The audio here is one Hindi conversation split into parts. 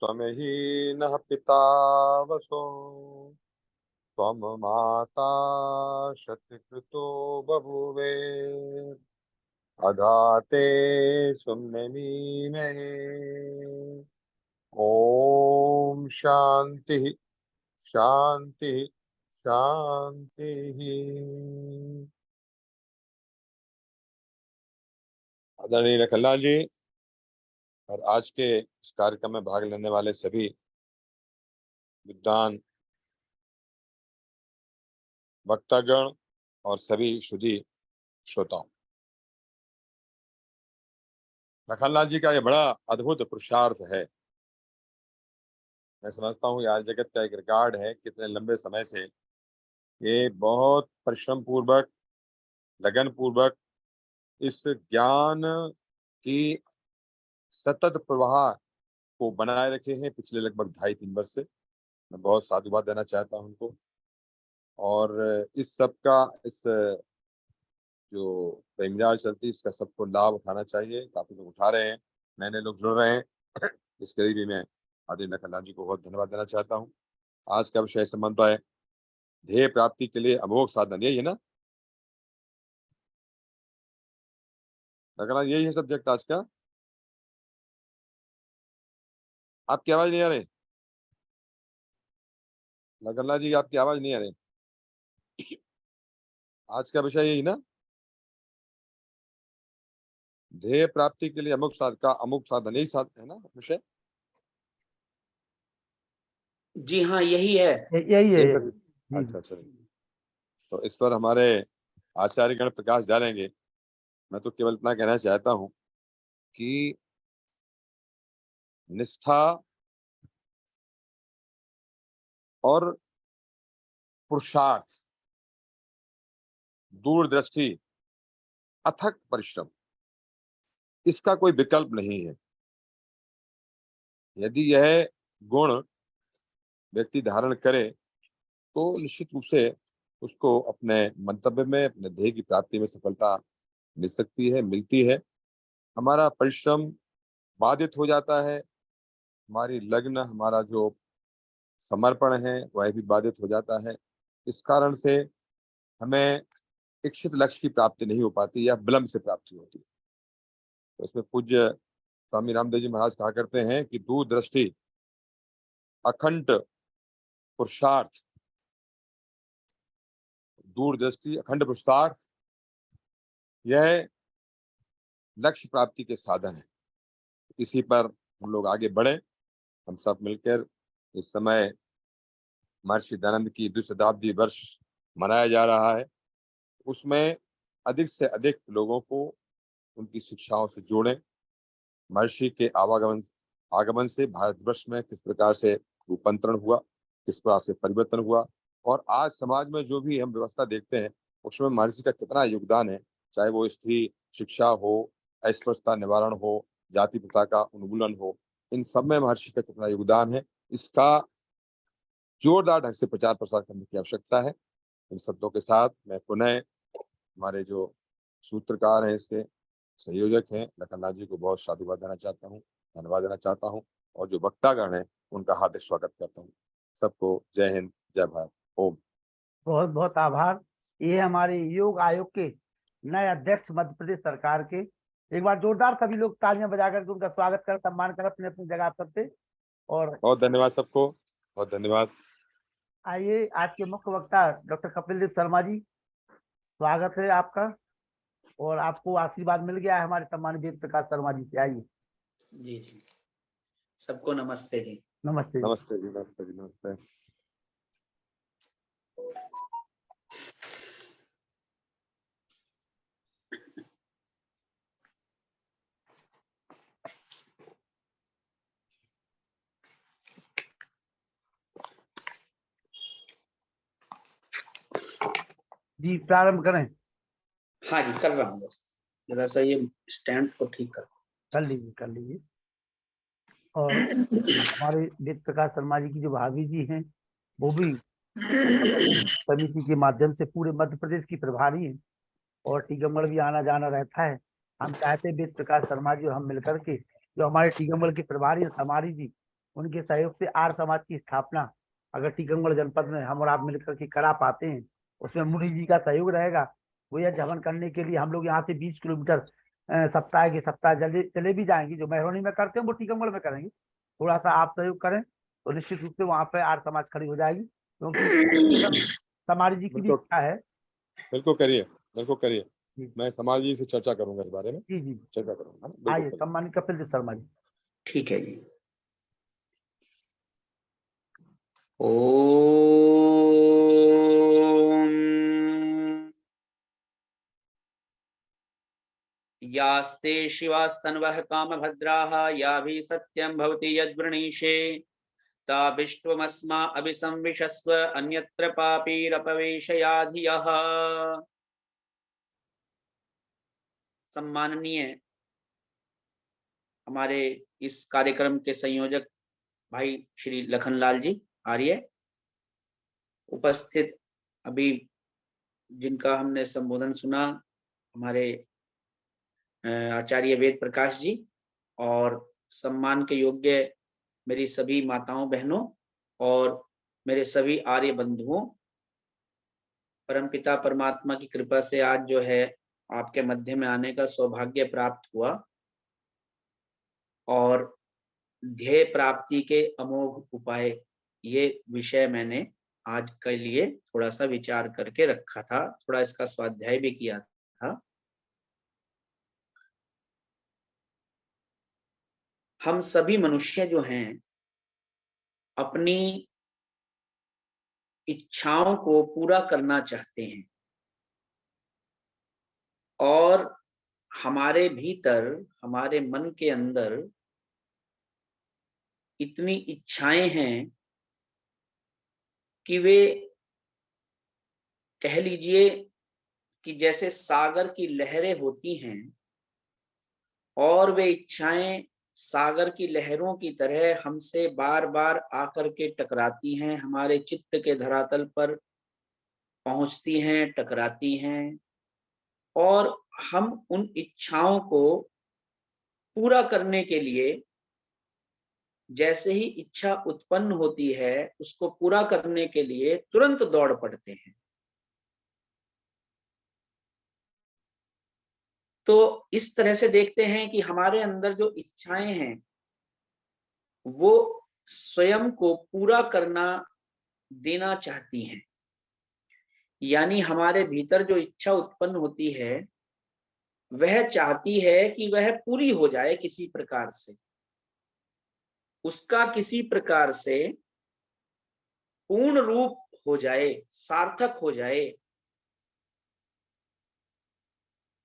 त्वमहीनः पिता वसो त्वं माता शतकृतो बभूवे अधाते सुम्नमीमहे। ओम शांति शांति शांति। आदरणीय लखनलाल जी और आज के इस कार्यक्रम में भाग लेने वाले सभी विद्वान वक्तागण और सभी शुद्धि श्रोताओं, लखनलाल जी का ये बड़ा अद्भुत पुरुषार्थ है। मैं समझता हूँ यार जगत का एक रिकॉर्ड है, कितने लंबे समय से ये बहुत परिश्रम पूर्वक, लगन पूर्वक इस ज्ञान की सतत प्रवाह को बनाए रखे हैं पिछले लगभग 2.5-3 वर्ष से। मैं बहुत साधुवाद देना चाहता हूँ उनको। और इस सब का इस जो बेमिजाज चलती है इसका सबको लाभ उठाना चाहिए। काफी लोग उठा रहे हैं, नए नए लोग जुड़ रहे हैं। इसके लिए भी मैं आदरणीय लखनलाल जी को बहुत धन्यवाद देना चाहता हूँ। आज का विषय संबंध है ध्येय प्राप्ति के लिए अमोघ साधन, यही है ना लखनलाल? यही है सब्जेक्ट आज का। आपकी आवाज नहीं आ रही लखनलाल जी, आपकी आवाज नहीं आ रही। आज का विषय यही ना, ध्येय प्राप्ति के लिए अमुक साधन, यही साधन है ना विषय? जी हाँ, यही है। यही है। अच्छा अच्छा। तो इस पर हमारे आचार्यगण प्रकाश डालेंगे। मैं तो केवल इतना कहना चाहता हूँ कि निष्ठा और पुरुषार्थ, दूरदृष्टि, अथक परिश्रम, इसका कोई विकल्प नहीं है। यदि यह गुण व्यक्ति धारण करे तो निश्चित रूप से उसको अपने मंतव्य में, अपने ध्येय की प्राप्ति में सफलता मिल सकती है, मिलती है। हमारा परिश्रम बाधित हो जाता है, हमारी लग्न, हमारा जो समर्पण है वह भी बाधित हो जाता है। इस कारण से हमें इच्छित लक्ष्य की प्राप्ति नहीं हो पाती या विलंब से प्राप्ति होती है। तो इसमें पूज्य स्वामी रामदेव जी महाराज कहा करते हैं कि दूरदृष्टि, अखंड पुरुषार्थ, दूरदृष्टि, अखंड पुरुषार्थ, यह लक्ष्य प्राप्ति के साधन है। इसी पर हम लोग आगे बढ़े। हम सब मिलकर इस समय महर्षि दयानंद की 200 वर्ष मनाया जा रहा है। उसमें अधिक से अधिक लोगों को उनकी शिक्षाओं से जोड़ें। महर्षि के आगमन से भारतवर्ष में किस प्रकार से रूपांतरण हुआ, किस प्रकार से परिवर्तन हुआ, और आज समाज में जो भी हम व्यवस्था देखते हैं उसमें महर्षि का कितना योगदान है। चाहे वो स्त्री शिक्षा हो, अस्पृश्यता निवारण हो, जाति प्रथा का उन्मूलन हो, इन सब में महर्षि का कितना योगदान है, इसका जोरदार ढंग से प्रचार प्रसार करने की आवश्यकता है। इन शब्दों के साथ मैं पुनः हमारे जो सूत्रकार हैं, इसके संयोजक हैं लखनलाल जी को बहुत साधुवाद देना चाहता हूँ, धन्यवाद देना चाहता हूँ, और जो वक्तागण हैं उनका हार्दिक स्वागत करता हूँ। सबको जय हिंद, जय भारत, ओम। बहुत बहुत आभार। ये हमारे योग आयोग के नए अध्यक्ष मध्य प्रदेश सरकार के। एक बार जोरदार सभी लोग तालियां बजा करके उनका स्वागत कर, सम्मान कर अपने अपनी जगह करते। और बहुत धन्यवाद सबको, बहुत धन्यवाद। आइए आज के मुख्य वक्ता डॉक्टर कपिल देव शर्मा जी, स्वागत है आपका। और आपको आशीर्वाद मिल गया है हमारे सम्मानित वेद प्रकाश शर्मा जी से। आइए। जी जी, सबको नमस्ते जी। नमस्ते। नमस्ते जी, नमस्ते जी, नमस्ते। जी प्रारंभ करें। हाँ जी, कर रहा हूँ, बस जरा सा ये स्टैंड को ठीक कर लीजिए, कर लीजिए। और हमारे वेद प्रकाश शर्मा जी की जो भाभी जी हैं वो भी समिति के माध्यम से पूरे मध्य प्रदेश की प्रभारी हैं, और टीकमगढ़ भी आना जाना रहता है। हम चाहते हैं वेद प्रकाश शर्मा जी और हम मिलकर के, जो हमारे टीकमगढ़ के प्रभारी हैं समारी जी, उनके सहयोग से आर्य समाज की स्थापना अगर टीकमगढ़ जनपद में हम और आप मिलकर के करा पाते हैं, उसमें मुनि जी का सहयोग रहेगा। वो यह हवन करने के लिए हम लोग यहाँ से 20 किलोमीटर सप्ताह के सप्ताह चले भी जाएंगे। जो मेहरौनी में करते हैं वो टीकमगढ़ में करेंगे। थोड़ा सा आप सहयोग करें तो निश्चित रूप से वहाँ पे आर्य समाज खड़ी हो जाएगी, क्योंकि समाज जी की भी बिल्कुल इच्छा है। बिल्कुल करिए, बिल्कुल करिए। जी मैं समाज जी से चर्चा करूंगा इस बारे में, जी जी। चर्चा करूंगा, बिल्कुल आइए करिए। सम्मानित कपिल देव शर्मा जी। ठीक है जी। ओम यास्ते शिवास्तन्वः कामभद्राः याभिः सत्यं भवति यद्वृणीषे ताभिष्टवमस्मा अभिसंविशस्व अन्यत्र पापीरपवेशयाधियः। सम्माननीय हमारे इस कार्यक्रम के संयोजक भाई श्री लखनलाल जी आर्य, उपस्थित अभी जिनका हमने संबोधन सुना, हमारे आचार्य वेद प्रकाश जी, और सम्मान के योग्य मेरी सभी माताओं बहनों और मेरे सभी आर्य बंधुओं, परमपिता परमात्मा की कृपा से आज जो है आपके मध्य में आने का सौभाग्य प्राप्त हुआ और ध्येय प्राप्ति के अमोघ उपाय, ये विषय मैंने आज के लिए थोड़ा सा विचार करके रखा था, थोड़ा इसका स्वाध्याय भी किया था। हम सभी मनुष्य जो हैं अपनी इच्छाओं को पूरा करना चाहते हैं और हमारे भीतर, हमारे मन के अंदर इतनी इच्छाएं हैं कि वे, कह लीजिए कि जैसे सागर की लहरें होती हैं और वे इच्छाएं सागर की लहरों की तरह हमसे बार बार आकर के टकराती हैं, हमारे चित्त के धरातल पर पहुंचती हैं, टकराती हैं, और हम उन इच्छाओं को पूरा करने के लिए जैसे ही इच्छा उत्पन्न होती है उसको पूरा करने के लिए तुरंत दौड़ पड़ते हैं। तो इस तरह से देखते हैं कि हमारे अंदर जो इच्छाएं हैं वो स्वयं को पूरा करना देना चाहती हैं, यानी हमारे भीतर जो इच्छा उत्पन्न होती है वह चाहती है कि वह पूरी हो जाए, किसी प्रकार से उसका किसी प्रकार से पूर्ण रूप हो जाए, सार्थक हो जाए।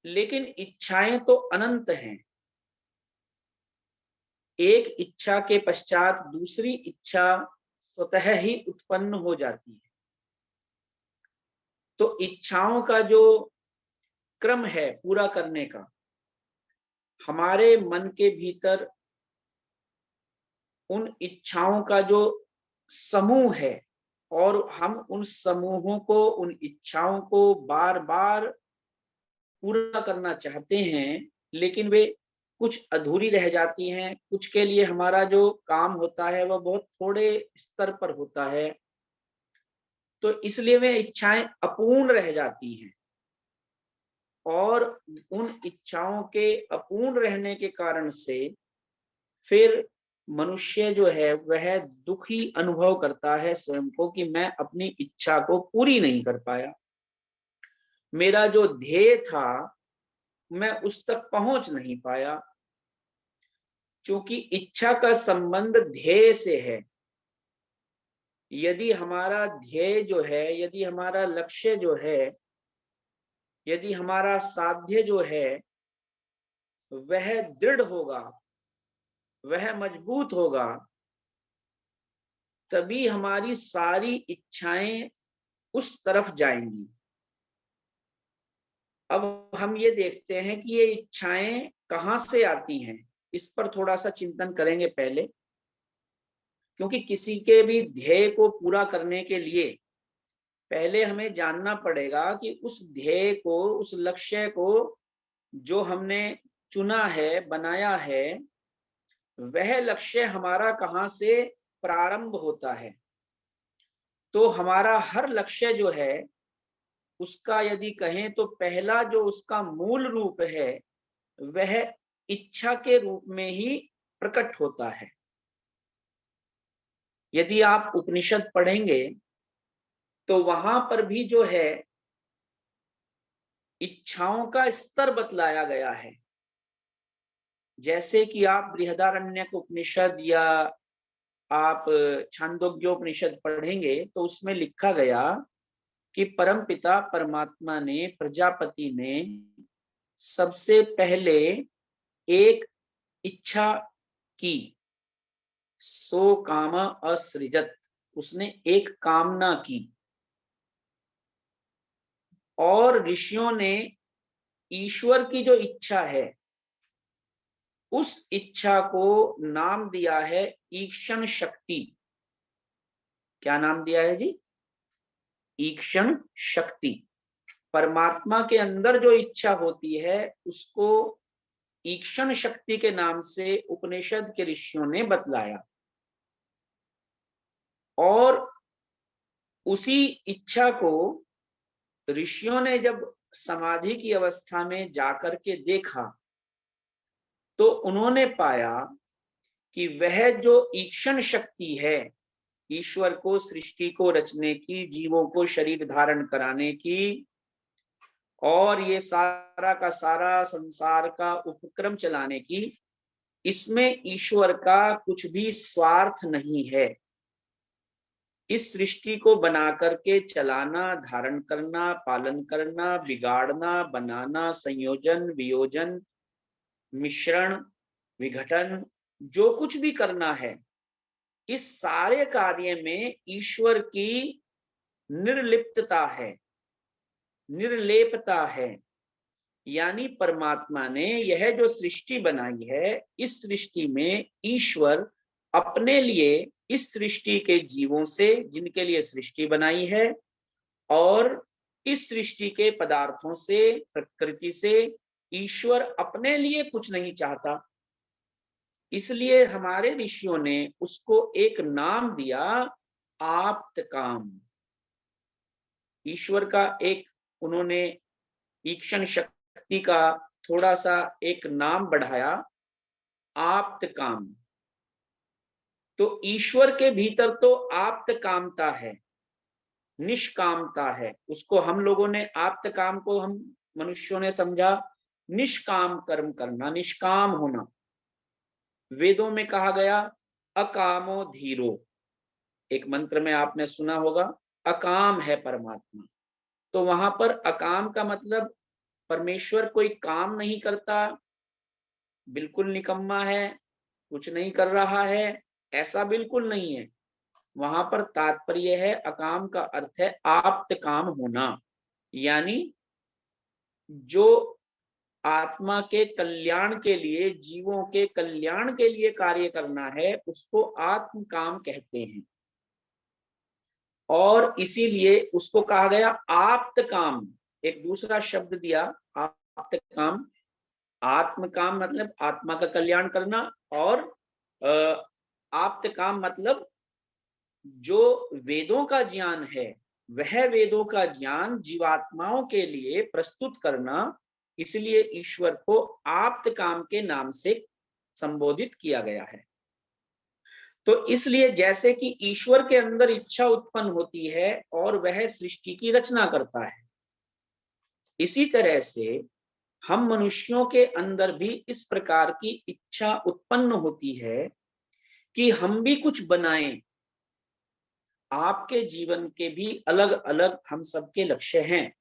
लेकिन इच्छाएं तो अनंत हैं, एक इच्छा के पश्चात दूसरी इच्छा स्वतः ही उत्पन्न हो जाती है। तो इच्छाओं का जो क्रम है पूरा करने का, हमारे मन के भीतर उन इच्छाओं का जो समूह है और हम उन समूहों को, उन इच्छाओं को बार बार पूरा करना चाहते हैं, लेकिन वे कुछ अधूरी रह जाती हैं, कुछ के लिए हमारा जो काम होता है वह बहुत थोड़े स्तर पर होता है, तो इसलिए वे इच्छाएं अपूर्ण रह जाती हैं। और उन इच्छाओं के अपूर्ण रहने के कारण से फिर मनुष्य जो है वह दुखी अनुभव करता है स्वयं को कि मैं अपनी इच्छा को पूरी नहीं कर पाया, मेरा जो ध्येय था मैं उस तक पहुंच नहीं पाया। क्योंकि इच्छा का संबंध ध्येय से है। यदि हमारा ध्येय जो है, यदि हमारा लक्ष्य जो है, यदि हमारा साध्य जो है वह दृढ़ होगा, वह मजबूत होगा, तभी हमारी सारी इच्छाएं उस तरफ जाएंगी। अब हम ये देखते हैं कि ये इच्छाएं कहां से आती हैं, इस पर थोड़ा सा चिंतन करेंगे पहले। क्योंकि किसी के भी ध्येय को पूरा करने के लिए पहले हमें जानना पड़ेगा कि उस ध्येय को, उस लक्ष्य को जो हमने चुना है, बनाया है, वह लक्ष्य हमारा कहाँ से प्रारंभ होता है। तो हमारा हर लक्ष्य जो है उसका यदि कहें तो पहला जो उसका मूल रूप है वह इच्छा के रूप में ही प्रकट होता है। यदि आप उपनिषद पढ़ेंगे तो वहां पर भी जो है इच्छाओं का स्तर बतलाया गया है। जैसे कि आप बृहदारण्यक उपनिषद या आप छांदोग्योपनिषद पढ़ेंगे तो उसमें लिखा गया कि परमपिता परमात्मा ने, प्रजापति ने सबसे पहले एक इच्छा की, सो काम असृजत, उसने एक कामना की और ऋषियों ने ईश्वर की जो इच्छा है उस इच्छा को नाम दिया है ईक्षण शक्ति। क्या नाम दिया है जी? ईक्षण शक्ति। परमात्मा के अंदर जो इच्छा होती है उसको ईक्षण शक्ति के नाम से उपनिषद के ऋषियों ने बतलाया। और उसी इच्छा को ऋषियों ने जब समाधि की अवस्था में जाकर के देखा तो उन्होंने पाया कि वह जो ईक्षण शक्ति है, ईश्वर को, सृष्टि को रचने की, जीवों को शरीर धारण कराने की और ये सारा का सारा संसार का उपक्रम चलाने की, इसमें ईश्वर का कुछ भी स्वार्थ नहीं है। इस सृष्टि को बना करके चलाना, धारण करना, पालन करना, बिगाड़ना, बनाना, संयोजन, वियोजन, मिश्रण, विघटन, जो कुछ भी करना है, इस सारे कार्य में ईश्वर की निर्लिप्तता है, निर्लेपता है। यानी परमात्मा ने यह जो सृष्टि बनाई है, इस सृष्टि में ईश्वर अपने लिए इस सृष्टि के जीवों से, जिनके लिए सृष्टि बनाई है, और इस सृष्टि के पदार्थों से, प्रकृति से ईश्वर अपने लिए कुछ नहीं चाहता। इसलिए हमारे ऋषियों ने उसको एक नाम दिया, आप्तकाम। ईश्वर का एक उन्होंने ईक्षण शक्ति का थोड़ा सा एक नाम बढ़ाया, आप्तकाम। तो ईश्वर के भीतर तो आप्तकामता है, निष्कामता है। उसको हम लोगों ने, आप्तकाम को हम मनुष्यों ने समझा निष्काम कर्म करना, निष्काम होना। वेदों में कहा गया अकामो धीरो, एक मंत्र में आपने सुना होगा, अकाम है परमात्मा। तो वहां पर अकाम का मतलब परमेश्वर कोई काम नहीं करता, बिल्कुल निकम्मा है, कुछ नहीं कर रहा है, ऐसा बिल्कुल नहीं है। वहां पर तात्पर्य है, अकाम का अर्थ है आप्त काम होना, यानी जो आत्मा के कल्याण के लिए, जीवों के कल्याण के लिए कार्य करना है, उसको आत्म काम कहते हैं। और इसीलिए उसको कहा गया आप्त काम। एक दूसरा शब्द दिया आप्त काम। आत्म काम मतलब आत्मा का कल्याण करना, और आप्त काम मतलब जो वेदों का ज्ञान है, वह वेदों का ज्ञान जीवात्माओं के लिए प्रस्तुत करना। इसलिए ईश्वर को आप्त काम के नाम से संबोधित किया गया है। तो इसलिए जैसे कि ईश्वर के अंदर इच्छा उत्पन्न होती है और वह सृष्टि की रचना करता है, इसी तरह से हम मनुष्यों के अंदर भी इस प्रकार की इच्छा उत्पन्न होती है कि हम भी कुछ बनाएं। आपके जीवन के भी अलग अलग हम सबके लक्ष्य हैं।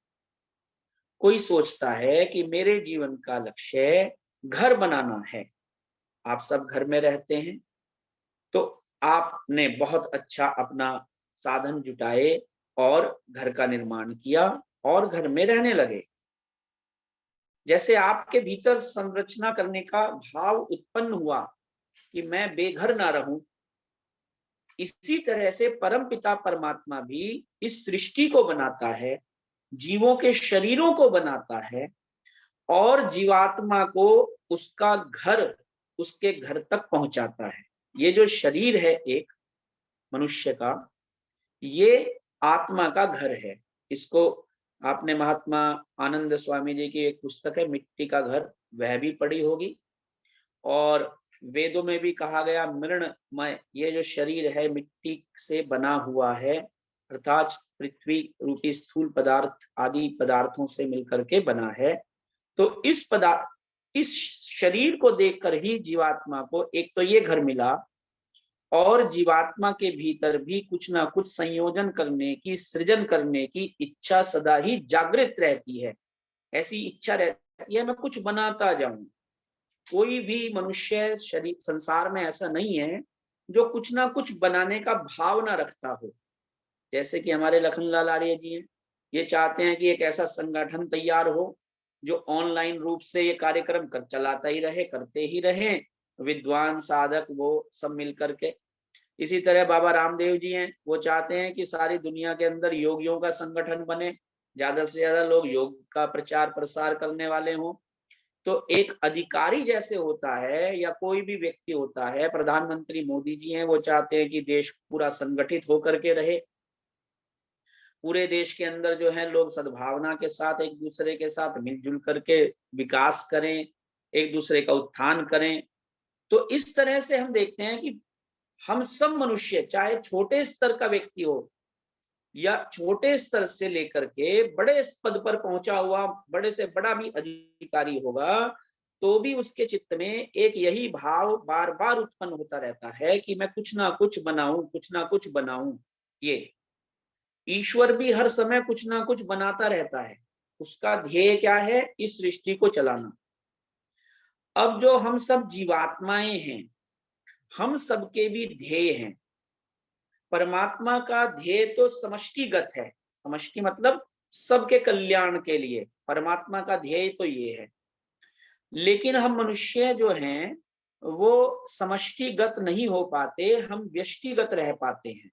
कोई सोचता है कि मेरे जीवन का लक्ष्य घर बनाना है। आप सब घर में रहते हैं, तो आपने बहुत अच्छा अपना साधन जुटाए और घर का निर्माण किया और घर में रहने लगे। जैसे आपके भीतर संरचना करने का भाव उत्पन्न हुआ कि मैं बेघर ना रहूं, इसी तरह से परमपिता परमात्मा भी इस सृष्टि को बनाता है, जीवों के शरीरों को बनाता है और जीवात्मा को उसका घर उसके घर तक पहुंचाता है। ये जो शरीर है एक मनुष्य का, ये आत्मा का घर है। इसको आपने महात्मा आनंद स्वामी जी की एक पुस्तक है मिट्टी का घर, वह भी पढ़ी होगी। और वेदों में भी कहा गया मृणमय, ये जो शरीर है मिट्टी से बना हुआ है, अर्थात पृथ्वी रूपी स्थूल पदार्थ आदि पदार्थों से मिलकर के बना है। तो इस शरीर को देखकर ही जीवात्मा को एक तो ये घर मिला, और जीवात्मा के भीतर भी कुछ ना कुछ संयोजन करने की, सृजन करने की इच्छा सदा ही जागृत रहती है। ऐसी इच्छा रहती है मैं कुछ बनाता जाऊं। कोई भी मनुष्य शरीर संसार में ऐसा नहीं है जो कुछ ना कुछ बनाने का भाव ना रखता हो। जैसे कि हमारे लखनलाल आर्य जी हैं, ये चाहते हैं कि एक ऐसा संगठन तैयार हो जो ऑनलाइन रूप से ये कार्यक्रम कर चलाता ही रहे, करते ही रहे, विद्वान साधक वो सब मिल करके। इसी तरह बाबा रामदेव जी हैं, वो चाहते हैं कि सारी दुनिया के अंदर योगियों का संगठन बने, ज्यादा से ज्यादा लोग योग का प्रचार प्रसार करने वाले हों। तो एक अधिकारी जैसे होता है या कोई भी व्यक्ति होता है, प्रधानमंत्री मोदी जी हैं, वो चाहते हैं कि देश पूरा संगठित होकर के रहे, पूरे देश के अंदर जो है लोग सद्भावना के साथ एक दूसरे के साथ मिलजुल करके विकास करें, एक दूसरे का उत्थान करें। तो इस तरह से हम देखते हैं कि हम सब मनुष्य, चाहे छोटे स्तर का व्यक्ति हो या छोटे स्तर से लेकर के बड़े पद पर पहुंचा हुआ बड़े से बड़ा भी अधिकारी होगा, तो भी उसके चित्त में एक यही भाव बार बार उत्पन्न होता रहता है कि मैं कुछ ना कुछ बनाऊं, कुछ ना कुछ बनाऊं। ये ईश्वर भी हर समय कुछ ना कुछ बनाता रहता है। उसका ध्येय क्या है? इस सृष्टि को चलाना। अब जो हम सब जीवात्माएं हैं, हम सबके भी ध्येय हैं। परमात्मा का ध्येय तो समष्टिगत है, समष्टि मतलब सबके कल्याण के लिए, परमात्मा का ध्येय तो ये है। लेकिन हम मनुष्य जो हैं वो समष्टिगत नहीं हो पाते, हम व्यष्टिगत रह पाते हैं।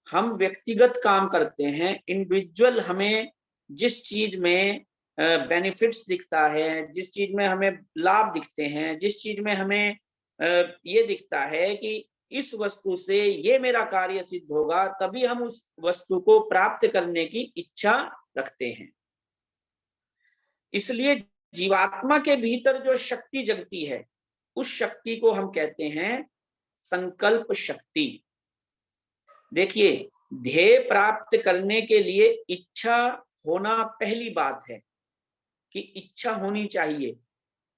हम व्यक्तिगत काम करते हैं, इंडिविजुअल हमें जिस चीज में बेनिफिट्स दिखता है, जिस चीज में हमें लाभ दिखते हैं, जिस चीज में हमें ये दिखता है कि इस वस्तु से ये मेरा कार्य सिद्ध होगा, तभी हम उस वस्तु को प्राप्त करने की इच्छा रखते हैं। इसलिए जीवात्मा के भीतर जो शक्ति जगती है, उस शक्ति को हम कहते हैं संकल्प शक्ति। देखिए, ध्येय प्राप्त करने के लिए इच्छा होना पहली बात है कि इच्छा होनी चाहिए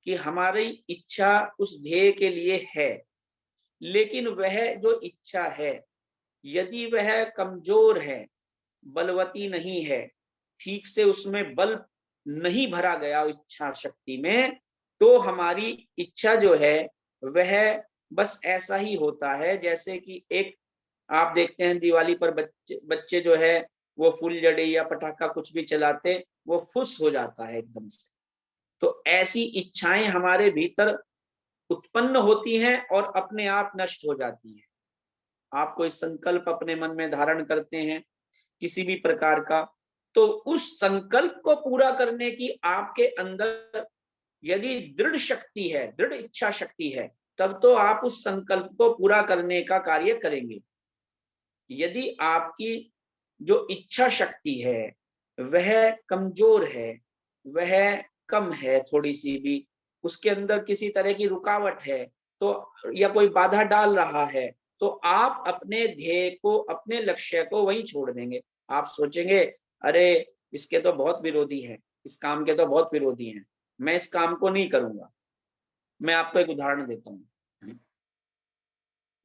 कि हमारी इच्छा उस ध्येय के लिए है। लेकिन वह जो इच्छा है, यदि वह कमजोर है, बलवती नहीं है, ठीक से उसमें बल नहीं भरा गया इच्छा शक्ति में, तो हमारी इच्छा जो है वह बस ऐसा ही होता है जैसे कि एक आप देखते हैं दिवाली पर बच्चे जो है वो फुलझड़ी या पटाखा कुछ भी चलाते, वो फुस हो जाता है एकदम से। तो ऐसी इच्छाएं हमारे भीतर उत्पन्न होती हैं और अपने आप नष्ट हो जाती हैं। आप कोई संकल्प अपने मन में धारण करते हैं किसी भी प्रकार का, तो उस संकल्प को पूरा करने की आपके अंदर यदि दृढ़ शक्ति है, दृढ़ इच्छा शक्ति है, तब तो आप उस संकल्प को पूरा करने का कार्य करेंगे। यदि आपकी जो इच्छा शक्ति है वह कमजोर है, वह कम है, थोड़ी सी भी उसके अंदर किसी तरह की रुकावट है, तो या कोई बाधा डाल रहा है, तो आप अपने ध्येय को, अपने लक्ष्य को वहीं छोड़ देंगे। आप सोचेंगे अरे इसके तो बहुत विरोधी हैं, इस काम के तो बहुत विरोधी हैं, मैं इस काम को नहीं करूंगा। मैं आपको एक उदाहरण देता हूँ।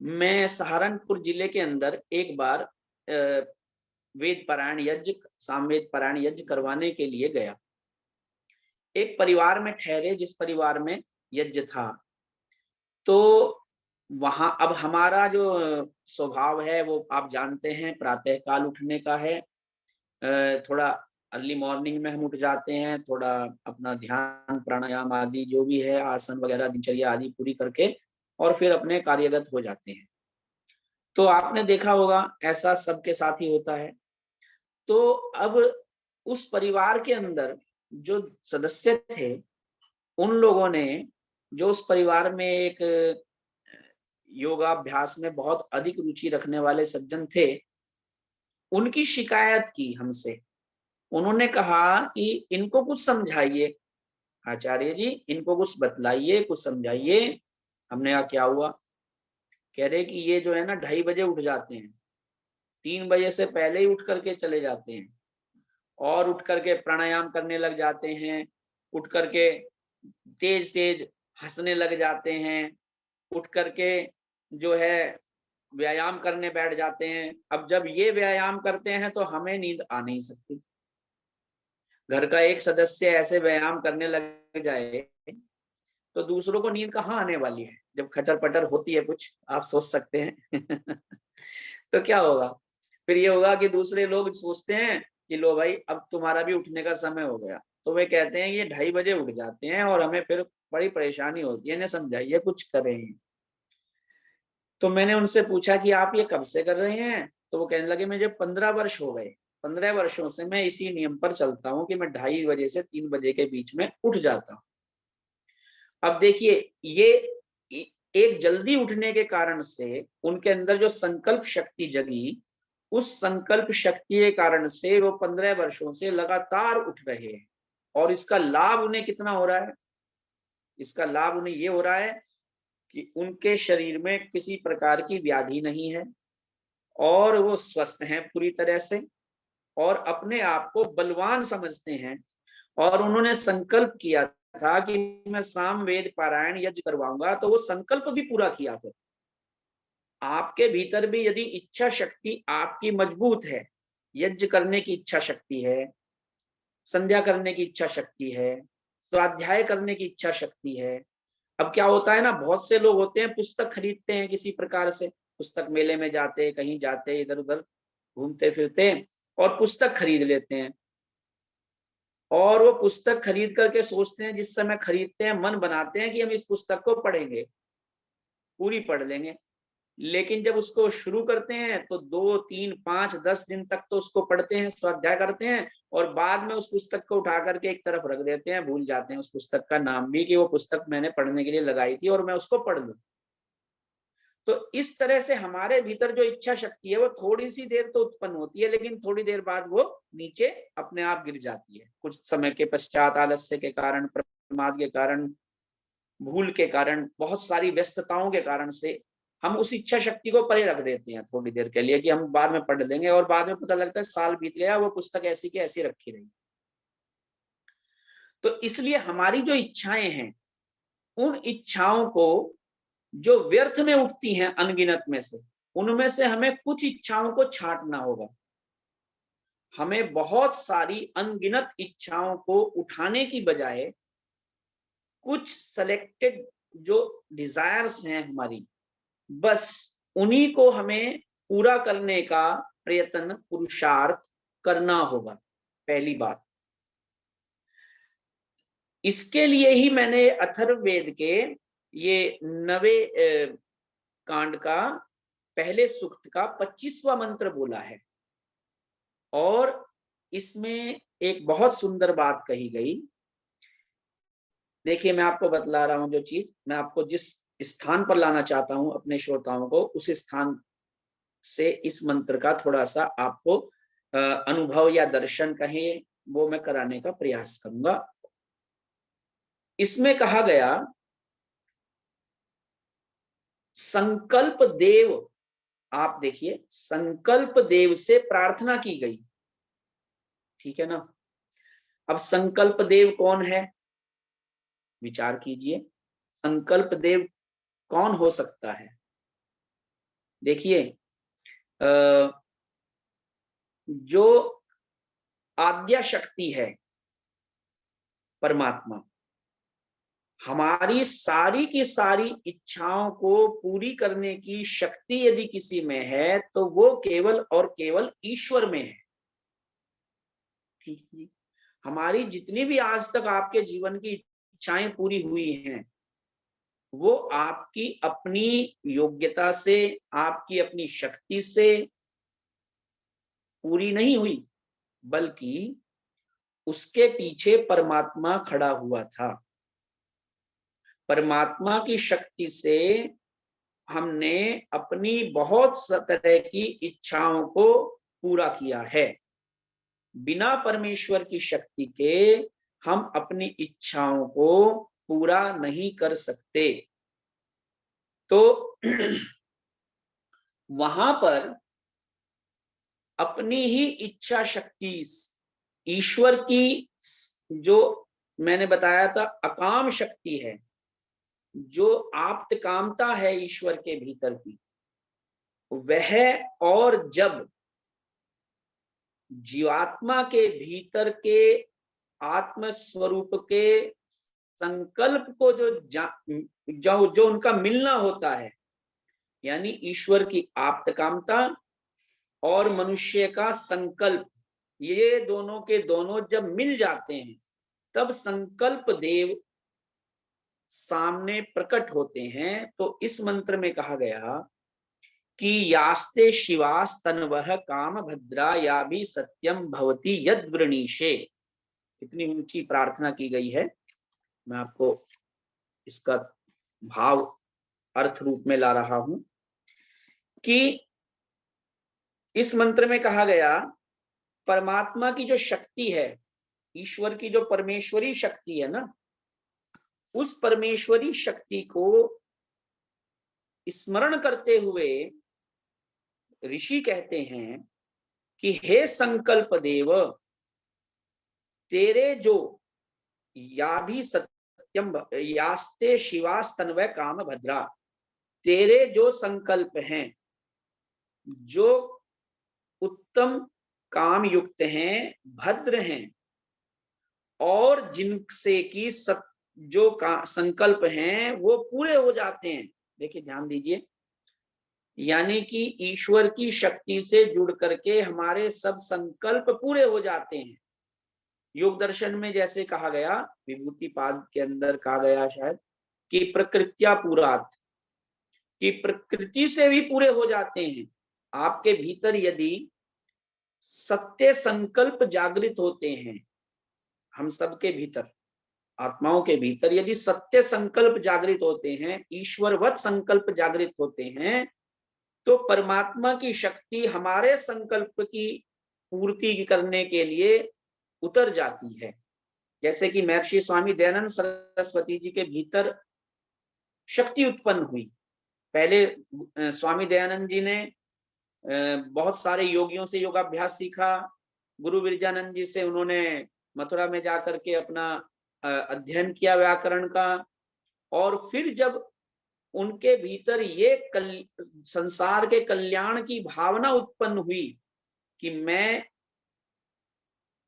मैं सहारनपुर जिले के अंदर एक बार वेद पारायण यज्ञ, सामवेद पारायण यज्ञ करवाने के लिए गया। एक परिवार में ठहरे, जिस परिवार में यज्ञ था। तो वहां अब हमारा जो स्वभाव है वो आप जानते हैं, प्रातः काल उठने का है। थोड़ा अर्ली मॉर्निंग में हम उठ जाते हैं, थोड़ा अपना ध्यान प्राणायाम आदि जो भी है, आसन वगैरह दिनचर्या आदि पूरी करके और फिर अपने कार्यगत हो जाते हैं। तो आपने देखा होगा ऐसा सबके साथ ही होता है। तो अब उस परिवार के अंदर जो सदस्य थे, उन लोगों ने जो उस परिवार में एक योगाभ्यास में बहुत अधिक रुचि रखने वाले सज्जन थे, उनकी शिकायत की हमसे। उन्होंने कहा कि इनको कुछ समझाइए आचार्य जी, इनको कुछ बतलाइए, कुछ समझाइए। हमने कहा क्या हुआ? कह रहे कि ये जो है ना 2:30 बजे उठ जाते हैं, 3 बजे से पहले ही उठ करके चले जाते हैं और उठ करके प्राणायाम करने लग जाते हैं, उठ करके तेज तेज हंसने लग जाते हैं, उठ करके जो है व्यायाम करने बैठ जाते हैं। अब जब ये व्यायाम करते हैं तो हमें नींद आ नहीं सकती। घर का एक सदस्य ऐसे व्यायाम करने लग जाए तो दूसरों को नींद कहाँ आने वाली है? जब खटर पटर होती है कुछ, आप सोच सकते हैं। तो क्या होगा? फिर ये होगा कि दूसरे लोग सोचते हैं कि लो भाई अब तुम्हारा भी उठने का समय हो गया। तो वे कहते हैं ये 2:30 बजे उठ जाते हैं और हमें फिर बड़ी परेशानी होती है, इन्हें समझाइए कुछ करें। तो मैंने उनसे पूछा कि आप ये कब से कर रहे हैं? तो वो कहने लगे मुझे 15 वर्ष हो गए, 15 वर्षों से मैं इसी नियम पर चलता हूँ कि मैं 2:30 बजे से 3 बजे के बीच में उठ जाता हूँ। अब देखिए, ये एक जल्दी उठने के कारण से उनके अंदर जो संकल्प शक्ति जगी, उस संकल्प शक्ति के कारण से वो 15 वर्षों से लगातार उठ रहे हैं। और इसका लाभ उन्हें कितना हो रहा है? इसका लाभ उन्हें ये हो रहा है कि उनके शरीर में किसी प्रकार की व्याधि नहीं है और वो स्वस्थ हैं पूरी तरह से और अपने आप को बलवान समझते हैं। और उन्होंने संकल्प किया था कि मैं सामवेद पारायण यज्ञ करवाऊंगा, तो वो संकल्प भी पूरा किया। फिर आपके भीतर भी यदि इच्छा शक्ति आपकी मजबूत है, यज्ञ करने की इच्छा शक्ति है, संध्या करने की इच्छा शक्ति है, स्वाध्याय करने की इच्छा शक्ति है। अब क्या होता है ना, बहुत से लोग होते हैं पुस्तक खरीदते हैं किसी प्रकार से, पुस्तक मेले में जाते, कहीं जाते, इधर उधर घूमते फिरते और पुस्तक खरीद लेते हैं। और वो पुस्तक खरीद करके सोचते हैं, जिस समय खरीदते हैं मन बनाते हैं कि हम इस पुस्तक को पढ़ेंगे, पूरी पढ़ लेंगे। लेकिन जब उसको शुरू करते हैं तो 2, 3, 5, 10 दिन तक तो उसको पढ़ते हैं, स्वाध्याय करते हैं और बाद में उस पुस्तक को उठा करके एक तरफ रख देते हैं, भूल जाते हैं उस पुस्तक का नाम भी कि वो पुस्तक मैंने पढ़ने के लिए लगाई थी और मैं उसको पढ़ लूं। तो इस तरह से हमारे भीतर जो इच्छा शक्ति है वो थोड़ी सी देर तो उत्पन्न होती है, लेकिन थोड़ी देर बाद वो नीचे अपने आप गिर जाती है। कुछ समय के पश्चात आलस्य के कारण, प्रमाद के कारण, भूल के कारण, बहुत सारी व्यस्तताओं के कारण से हम उस इच्छा शक्ति को परे रख देते हैं थोड़ी देर के लिए कि हम बाद में पढ़ लेंगे और बाद में पता लगता है साल बीत गया, वो पुस्तक ऐसी की ऐसी रखी रही। तो इसलिए हमारी जो इच्छाएं हैं, उन इच्छाओं को जो व्यर्थ में उठती हैं अनगिनत में से, उनमें से हमें कुछ इच्छाओं को छांटना होगा। हमें बहुत सारी अनगिनत इच्छाओं को उठाने की बजाय कुछ सेलेक्टेड जो डिजायर्स हैं हमारी, बस उन्हीं को हमें पूरा करने का प्रयत्न, पुरुषार्थ करना होगा। पहली बात, इसके लिए ही मैंने अथर्ववेद के ये 9वें कांड का पहले सूक्त का 25वां मंत्र बोला है। और इसमें एक बहुत सुंदर बात कही गई। देखिए, मैं आपको बतला रहा हूं जो चीज, मैं आपको जिस स्थान पर लाना चाहता हूं अपने श्रोताओं को, उस स्थान से इस मंत्र का थोड़ा सा आपको अनुभव या दर्शन कहें, वो मैं कराने का प्रयास करूंगा। इसमें कहा गया, संकल्प देव, आप देखिए, संकल्प देव से प्रार्थना की गई, ठीक है ना। अब संकल्प देव कौन है? विचार कीजिए, संकल्प देव कौन हो सकता है? देखिए, जो आद्या शक्ति है, परमात्मा, हमारी सारी की सारी इच्छाओं को पूरी करने की शक्ति यदि किसी में है तो वो केवल और केवल ईश्वर में है। ठीक है, हमारी जितनी भी आज तक आपके जीवन की इच्छाएं पूरी हुई हैं, वो आपकी अपनी योग्यता से, आपकी अपनी शक्ति से पूरी नहीं हुई, बल्कि उसके पीछे परमात्मा खड़ा हुआ था। परमात्मा की शक्ति से हमने अपनी बहुत तरह की इच्छाओं को पूरा किया है। बिना परमेश्वर की शक्ति के हम अपनी इच्छाओं को पूरा नहीं कर सकते। तो वहां पर अपनी ही इच्छा शक्ति, ईश्वर की जो मैंने बताया था अकाम शक्ति है, जो आप्त कामता है ईश्वर के भीतर की, वह और जब जीवात्मा के भीतर के आत्म स्वरूप के संकल्प को जो उनका मिलना होता है, यानी ईश्वर की आप्त कामता और मनुष्य का संकल्प, ये दोनों के दोनों जब मिल जाते हैं तब संकल्प देव सामने प्रकट होते हैं। तो इस मंत्र में कहा गया कि यास्ते शिवास तन्वह काम भद्रा या भी सत्यम भवती यद वृणीशे। इतनी ऊंची प्रार्थना की गई है, मैं आपको इसका भाव अर्थ रूप में ला रहा हूं कि इस मंत्र में कहा गया परमात्मा की जो शक्ति है, ईश्वर की जो परमेश्वरी शक्ति है ना, उस परमेश्वरी शक्ति को स्मरण करते हुए ऋषि कहते हैं कि हे संकल्प देव, तेरे जो या भी सत्यम यास्ते शिवास तन्वय काम भद्रा, तेरे जो संकल्प हैं, जो उत्तम काम युक्त हैं, भद्र हैं, और जिनसे की जो संकल्प हैं वो पूरे हो जाते हैं। देखिए ध्यान दीजिए, यानी कि ईश्वर की शक्ति से जुड़ करके हमारे सब संकल्प पूरे हो जाते हैं। योग दर्शन में जैसे कहा गया, विभूति पाद के अंदर कहा गया शायद कि प्रकृत्या पूरात, कि प्रकृति से भी पूरे हो जाते हैं। आपके भीतर यदि सत्य संकल्प जागृत होते हैं, हम सबके भीतर, आत्माओं के भीतर यदि सत्य संकल्प जागृत होते हैं, ईश्वरवत संकल्प जागृत होते हैं, तो परमात्मा की शक्ति हमारे संकल्प की पूर्ति करने के लिए उतर जाती है। जैसे कि महर्षि स्वामी दयानंद सरस्वती जी के भीतर शक्ति उत्पन्न हुई। पहले स्वामी दयानंद जी ने बहुत सारे योगियों से योगाभ्यास सीखा। गुरु विरजानंद जी से उन्होंने मथुरा में जाकर के अपना अध्ययन किया व्याकरण का, और फिर जब उनके भीतर ये संसार के कल्याण की भावना उत्पन्न हुई कि मैं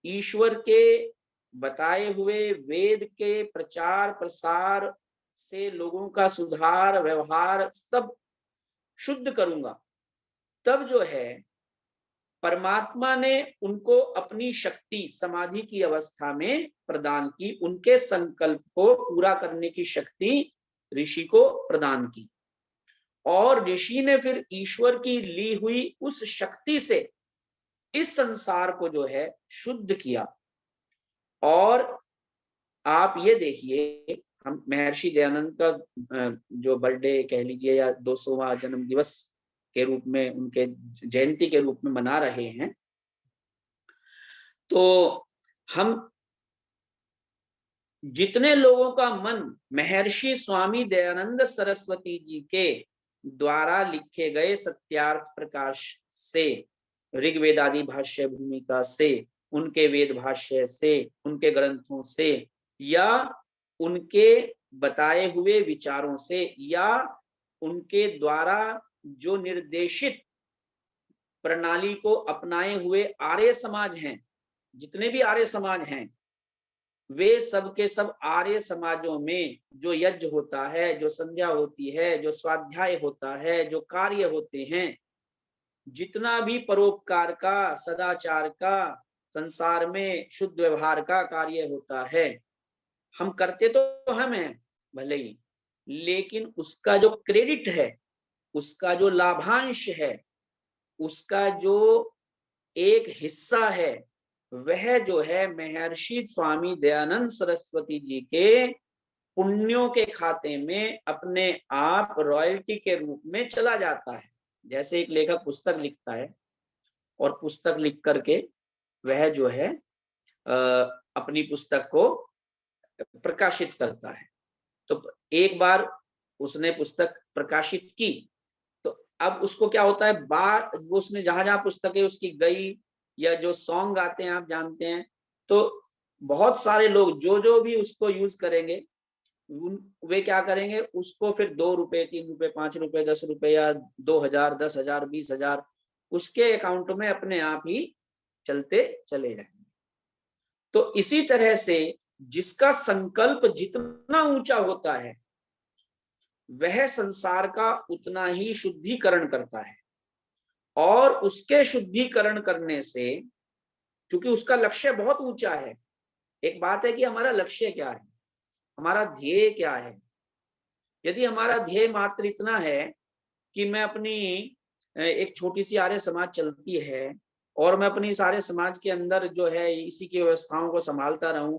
ईश्वर के बताए हुए वेद के प्रचार प्रसार से लोगों का सुधार व्यवहार सब शुद्ध करूंगा, तब जो है परमात्मा ने उनको अपनी शक्ति समाधि की अवस्था में प्रदान की, उनके संकल्प को पूरा करने की शक्ति ऋषि को प्रदान की। और ऋषि ने फिर ईश्वर की ली हुई उस शक्ति से इस संसार को जो है शुद्ध किया। और आप ये देखिए, हम महर्षि दयानंद का जो बर्थडे कह लीजिए या 200वां जन्म दिवस के रूप में, उनके जयंती के रूप में मना रहे हैं, तो हम जितने लोगों का मन महर्षि स्वामी दयानंद सरस्वती जी के द्वारा लिखे गए सत्यार्थ प्रकाश से, ऋग्वेदादि भाष्य भूमिका से, उनके वेद भाष्य से, उनके ग्रंथों से, या उनके बताए हुए विचारों से, या उनके द्वारा जो निर्देशित प्रणाली को अपनाए हुए आर्य समाज हैं, जितने भी आर्य समाज हैं, वे सब के सब आर्य समाजों में जो यज्ञ होता है, जो संध्या होती है, जो स्वाध्याय होता है, जो कार्य होते हैं, जितना भी परोपकार का, सदाचार का, संसार में शुद्ध व्यवहार का कार्य होता है, हम करते तो हम हैं भले ही, लेकिन उसका जो क्रेडिट है, उसका जो लाभांश है, उसका जो एक हिस्सा है, वह जो है महर्षि स्वामी दयानंद सरस्वती जी के पुण्यों के खाते में अपने आप रॉयल्टी के रूप में चला जाता है। जैसे एक लेखक पुस्तक लिखता है और पुस्तक लिख करके वह जो है अपनी पुस्तक को प्रकाशित करता है। तो एक बार उसने पुस्तक प्रकाशित की तो अब उसको क्या होता है, बार वो उसने जहां जहां पुस्तकें उसकी गई या जो सॉन्ग आते हैं आप जानते हैं, तो बहुत सारे लोग जो भी उसको यूज करेंगे वे क्या करेंगे, उसको फिर 2 रुपए 3 रुपए 5 रुपए 10 रुपए या 2000 10,000 20,000 उसके अकाउंट में अपने आप ही चलते चले जाएंगे। तो इसी तरह से जिसका संकल्प जितना ऊंचा होता है वह संसार का उतना ही शुद्धिकरण करता है, और उसके शुद्धिकरण करने से, क्योंकि उसका लक्ष्य बहुत ऊंचा है। एक बात है कि हमारा लक्ष्य क्या है, हमारा ध्येय क्या है। यदि हमारा ध्येय मात्र इतना है कि मैं अपनी एक छोटी सी आर्य समाज चलती है और मैं अपनी सारे समाज के अंदर जो है इसी की व्यवस्थाओं को संभालता रहूं,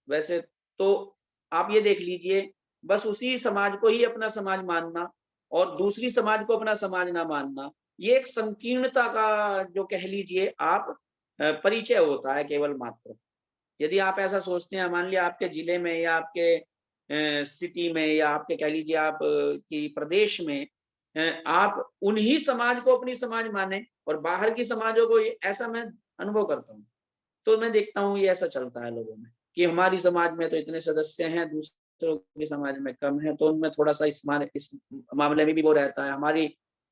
वैसे तो आप ये देख लीजिए, बस उसी समाज को ही अपना समाज मानना और दूसरी समाज को अपना समाज ना मानना, ये एक संकीर्णता का जो कह लीजिए आप परिचय होता है केवल मात्र। यदि आप ऐसा सोचते हैं, मान लिया आपके जिले में या आपके सिटी में या आपके कह लीजिए आप की प्रदेश में आप उन्हीं समाज को अपनी समाज माने और बाहर की समाजों को, ऐसा मैं अनुभव करता हूँ। तो मैं देखता हूँ ये ऐसा चलता है लोगों में कि हमारी समाज में तो इतने सदस्य हैं, दूसरों की समाज में कम है, तो उनमें थोड़ा सा इस मामले में भी वो रहता है, हमारी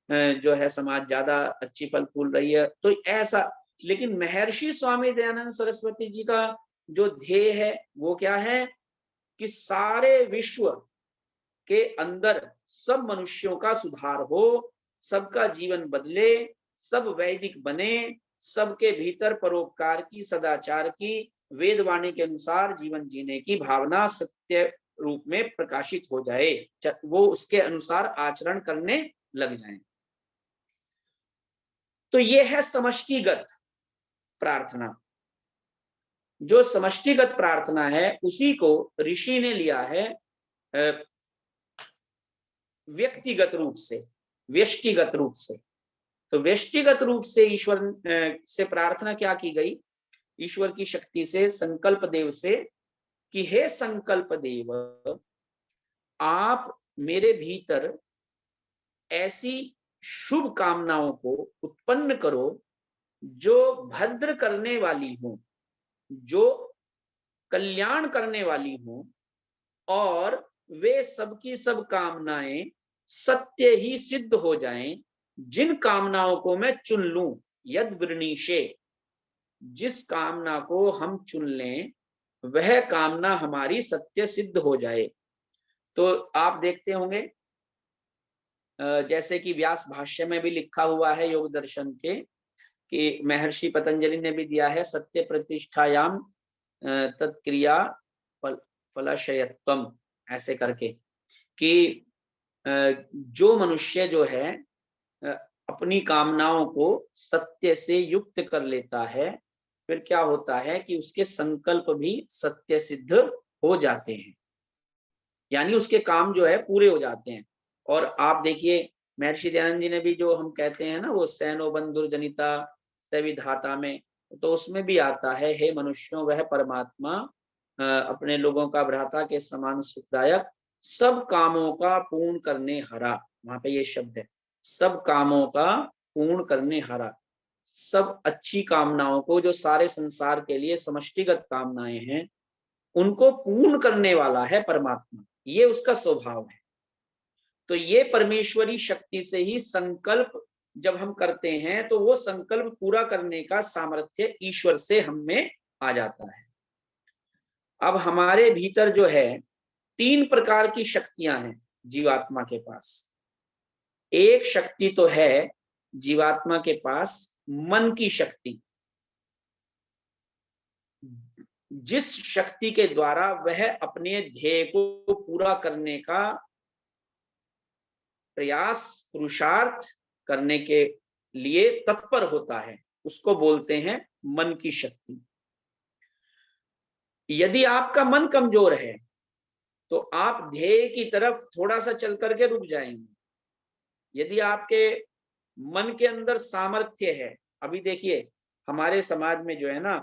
जो है समाज ज्यादा अच्छी फल फूल रही है, तो ऐसा। लेकिन महर्षि स्वामी दयानंद सरस्वती जी का जो ध्येय है वो क्या है कि सारे विश्व के अंदर सब मनुष्यों का सुधार हो, सबका जीवन बदले, सब वैदिक बने, सबके भीतर परोपकार की, सदाचार की, वेदवाणी के अनुसार जीवन जीने की भावना सत्य रूप में प्रकाशित हो जाए, वो उसके अनुसार आचरण करने लग जाएं। तो ये है समष्टिगत प्रार्थना। जो समष्टिगत प्रार्थना है उसी को ऋषि ने लिया है व्यक्तिगत रूप से, व्यष्टिगत रूप से। तो व्यष्टिगत रूप से ईश्वर से प्रार्थना क्या की गई, ईश्वर की शक्ति से, संकल्प देव से, कि हे संकल्प देव, आप मेरे भीतर ऐसी शुभ कामनाओं को उत्पन्न करो जो भद्र करने वाली हो, जो कल्याण करने वाली हो, और वे सबकी सब कामनाएं सत्य ही सिद्ध हो जाएं, जिन कामनाओं को मैं चुन लूं। यद वृणीशे, जिस कामना को हम चुन लें वह कामना हमारी सत्य सिद्ध हो जाए। तो आप देखते होंगे जैसे कि व्यास भाष्य में भी लिखा हुआ है योग दर्शन के, कि महर्षि पतंजलि ने भी दिया है, सत्य प्रतिष्ठायाम तत्क्रिया फलाशयत्वम, ऐसे करके, कि जो मनुष्य जो है अपनी कामनाओं को सत्य से युक्त कर लेता है, फिर क्या होता है कि उसके संकल्प भी सत्य सिद्ध हो जाते हैं, यानी उसके काम जो है पूरे हो जाते हैं। और आप देखिए महर्षि दयानंद जी ने भी, जो हम कहते हैं ना वो सैनो बंधुर जनिता सविधाता में, तो उसमें भी आता है, हे मनुष्यों वह परमात्मा अपने लोगों का भ्राता के समान सुखदायक, सब कामों का पूर्ण करने हरा। वहां पे ये शब्द है, सब कामों का पूर्ण करने हरा। सब अच्छी कामनाओं को, जो सारे संसार के लिए समष्टिगत कामनाएं हैं, उनको पूर्ण करने वाला है परमात्मा, ये उसका स्वभाव है। तो ये परमेश्वरी शक्ति से ही संकल्प जब हम करते हैं तो वो संकल्प पूरा करने का सामर्थ्य ईश्वर से हम में आ जाता है। अब हमारे भीतर जो है 3 प्रकार की शक्तियां हैं जीवात्मा के पास। एक शक्ति तो है जीवात्मा के पास मन की शक्ति, जिस शक्ति के द्वारा वह अपने ध्येय को पूरा करने का प्रयास, पुरुषार्थ करने के लिए तत्पर होता है, उसको बोलते हैं मन की शक्ति। यदि आपका मन कमजोर है तो आप ध्येय की तरफ थोड़ा सा चल करके रुक जाएंगे। यदि आपके मन के अंदर सामर्थ्य है, अभी देखिए हमारे समाज में जो है ना,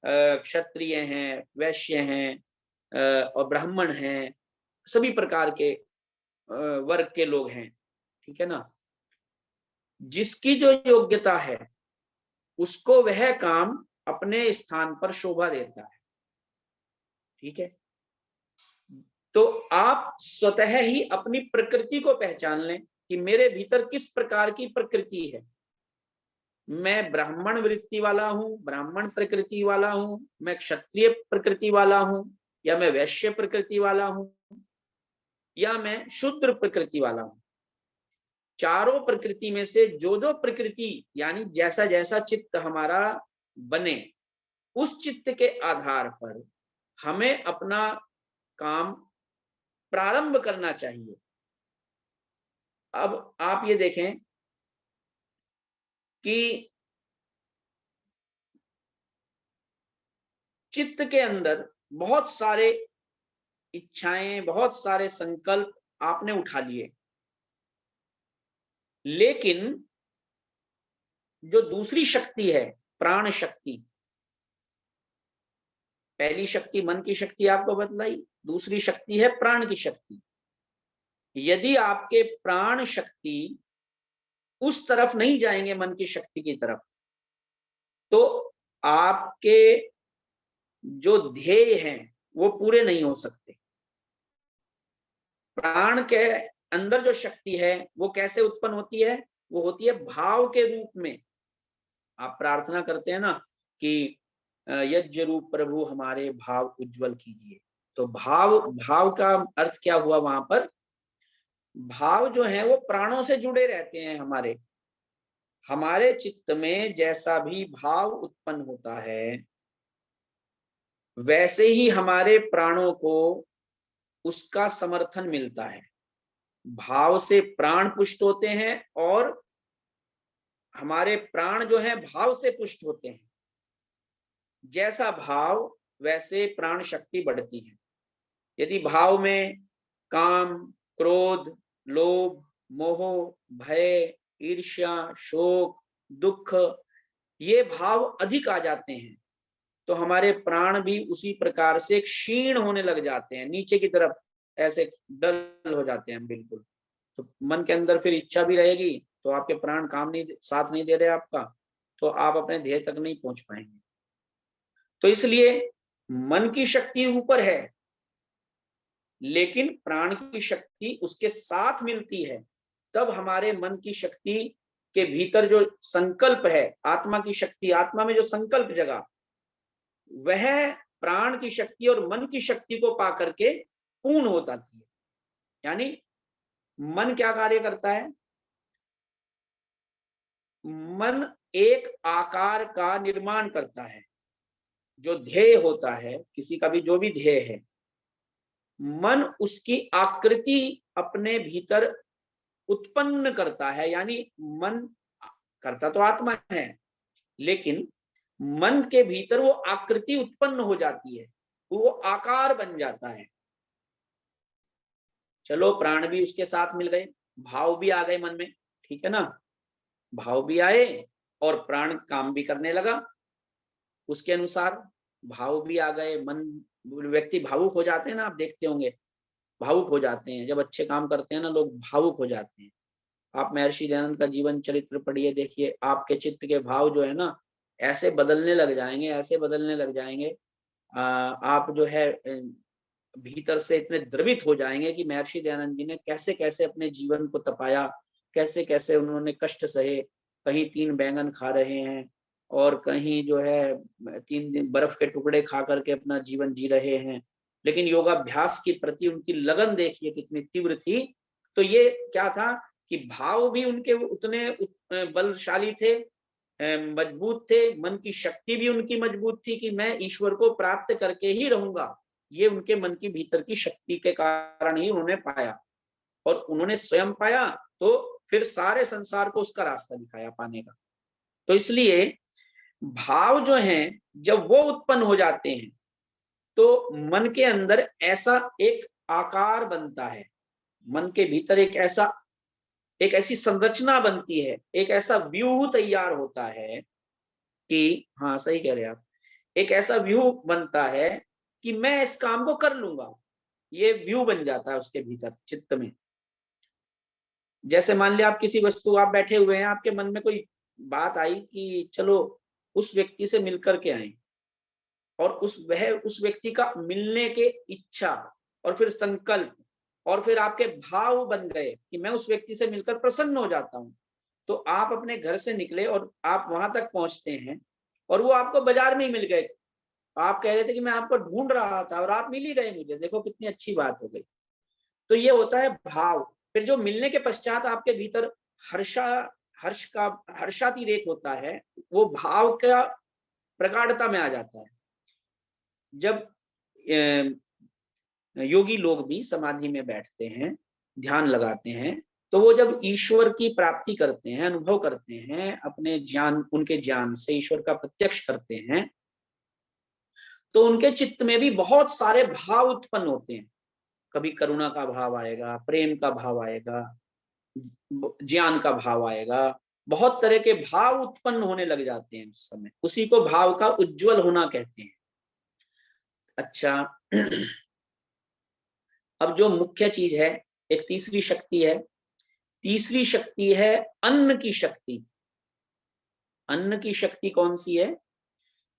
क्षत्रिय हैं, वैश्य हैं और ब्राह्मण हैं, सभी प्रकार के वर्ग के लोग हैं, ठीक है ना। जिसकी जो योग्यता है उसको वह काम अपने स्थान पर शोभा देता है, ठीक है। तो आप स्वतः ही अपनी प्रकृति को पहचान लें कि मेरे भीतर किस प्रकार की प्रकृति है। मैं ब्राह्मण वृत्ति वाला हूं, ब्राह्मण प्रकृति वाला हूं, मैं क्षत्रिय प्रकृति वाला हूं, या मैं वैश्य प्रकृति वाला हूं, या मैं शूद्र प्रकृति वाला हूं। चारों प्रकृति में से जो जो प्रकृति यानी जैसा जैसा चित्त हमारा बने, उस चित्त के आधार पर हमें अपना काम प्रारंभ करना चाहिए। अब आप ये देखें कि चित्त के अंदर बहुत सारे इच्छाएं, बहुत सारे संकल्प आपने उठा लिए, लेकिन जो दूसरी शक्ति है, प्राण शक्ति, पहली शक्ति मन की शक्ति आपको बतलाई, दूसरी शक्ति है प्राण की शक्ति। यदि आपके प्राण शक्ति उस तरफ नहीं जाएंगे, मन की शक्ति की तरफ, तो आपके जो ध्येय हैं वो पूरे नहीं हो सकते। प्राण के अंदर जो शक्ति है वो कैसे उत्पन्न होती है? वो होती है भाव के रूप में। आप प्रार्थना करते हैं ना कि यज्ञ रूप प्रभु हमारे भाव उज्जवल कीजिए, तो भाव का अर्थ क्या हुआ? वहां पर भाव जो है वो प्राणों से जुड़े रहते हैं। हमारे चित्त में जैसा भी भाव उत्पन्न होता है, वैसे ही हमारे प्राणों को उसका समर्थन मिलता है। भाव से प्राण पुष्ट होते हैं और हमारे प्राण जो है भाव से पुष्ट होते हैं। जैसा भाव वैसे प्राण शक्ति बढ़ती है। यदि भाव में काम, क्रोध, लोभ, मोह, भय, ईर्ष्या, शोक, दुख, ये भाव अधिक आ जाते हैं, तो हमारे प्राण भी उसी प्रकार से क्षीण होने लग जाते हैं, नीचे की तरफ ऐसे डल हो जाते हैं बिल्कुल। तो मन के अंदर फिर इच्छा भी रहेगी, तो आपके प्राण काम नहीं, साथ नहीं दे रहे आपका, तो आप अपने ध्येय तक नहीं पहुंच पाएंगे। तो इसलिए मन की शक्ति ऊपर है, लेकिन प्राण की शक्ति उसके साथ मिलती है। तब हमारे मन की शक्ति के भीतर जो संकल्प है, आत्मा की शक्ति, आत्मा में जो संकल्प जगा, वह प्राण की शक्ति और मन की शक्ति को पा करके पूर्ण हो जाती है। यानी मन क्या कार्य करता है? मन एक आकार का निर्माण करता है। जो ध्येय होता है, किसी का भी जो भी ध्येय है, मन उसकी आकृति अपने भीतर उत्पन्न करता है। यानी मन करता तो आत्मा है, लेकिन मन के भीतर वो आकृति उत्पन्न हो जाती है, वो आकार बन जाता है। चलो प्राण भी उसके साथ मिल गए, भाव भी आ गए मन में, ठीक है ना। भाव भी आए और प्राण काम भी करने लगा उसके अनुसार। भाव भी आ गए, मन, व्यक्ति भावुक हो जाते हैं ना, आप देखते होंगे भावुक हो जाते हैं जब अच्छे काम करते हैं ना, लोग भावुक हो जाते हैं। आप महर्षि दयानंद का जीवन चरित्र पढ़िए, देखिए आपके चित्त के भाव जो है ना ऐसे बदलने लग जाएंगे, ऐसे बदलने लग जाएंगे। आप जो है भीतर से इतने द्रवित हो जाएंगे कि महर्षि दयानंद जी ने कैसे कैसे अपने जीवन को तपाया, कैसे कैसे उन्होंने कष्ट सहे। कहीं 3 बैंगन खा रहे हैं और कहीं जो है 3 दिन बर्फ के टुकड़े खा करके अपना जीवन जी रहे हैं, लेकिन योगाभ्यास के प्रति उनकी लगन देखिए कितनी तीव्र थी। तो ये क्या था कि भाव भी उनके उतने बलशाली थे, मजबूत थे, मन की शक्ति भी उनकी मजबूत थी कि मैं ईश्वर को प्राप्त करके ही रहूंगा। ये उनके मन की भीतर की शक्ति के कारण ही उन्होंने पाया, और उन्होंने स्वयं पाया तो फिर सारे संसार को उसका रास्ता दिखाया पाने का। तो इसलिए भाव जो हैं जब वो उत्पन्न हो जाते हैं, तो मन के अंदर ऐसा एक आकार बनता है, मन के भीतर एक ऐसी संरचना बनती है, एक ऐसा व्यूह तैयार होता है कि, हाँ सही कह रहे हैं आप, एक ऐसा व्यू बनता है कि मैं इस काम को कर लूंगा, ये व्यू बन जाता है उसके भीतर चित्त में। जैसे मान लिया आप किसी वस्तु, आप बैठे हुए हैं, आपके मन में कोई बात आई कि चलो उस व्यक्ति से मिलकर के आए, और उस व्यक्ति का मिलने के इच्छा और फिर संकल्प और फिर आपके भाव बन गए कि मैं उस व्यक्ति से मिलकर प्रसन्न हो जाता हूं। तो आप अपने घर से निकले और आप वहां तक पहुंचते हैं और वो आपको बाजार में ही मिल गए। आप कह रहे थे कि मैं आपको ढूंढ रहा था और आप मिल ही गए मुझे, देखो कितनी अच्छी बात हो गई। तो ये होता है भाव। फिर जो मिलने के पश्चात आपके भीतर हर्षातिरेक होता है, वो भाव का प्रगाढ़ता में आ जाता है। जब योगी लोग भी समाधि में बैठते हैं, ध्यान लगाते हैं, तो वो जब ईश्वर की प्राप्ति करते हैं, अनुभव करते हैं, अपने ज्ञान, उनके ज्ञान से ईश्वर का प्रत्यक्ष करते हैं, तो उनके चित्त में भी बहुत सारे भाव उत्पन्न होते हैं। कभी करुणा का भाव आएगा, प्रेम का भाव आएगा, ज्ञान का भाव आएगा, बहुत तरह के भाव उत्पन्न होने लग जाते हैं उस समय। उसी को भाव का उज्जवल होना कहते हैं। अच्छा, अब जो मुख्य चीज है, एक तीसरी शक्ति है। तीसरी शक्ति है अन्न की शक्ति। अन्न की शक्ति कौन सी है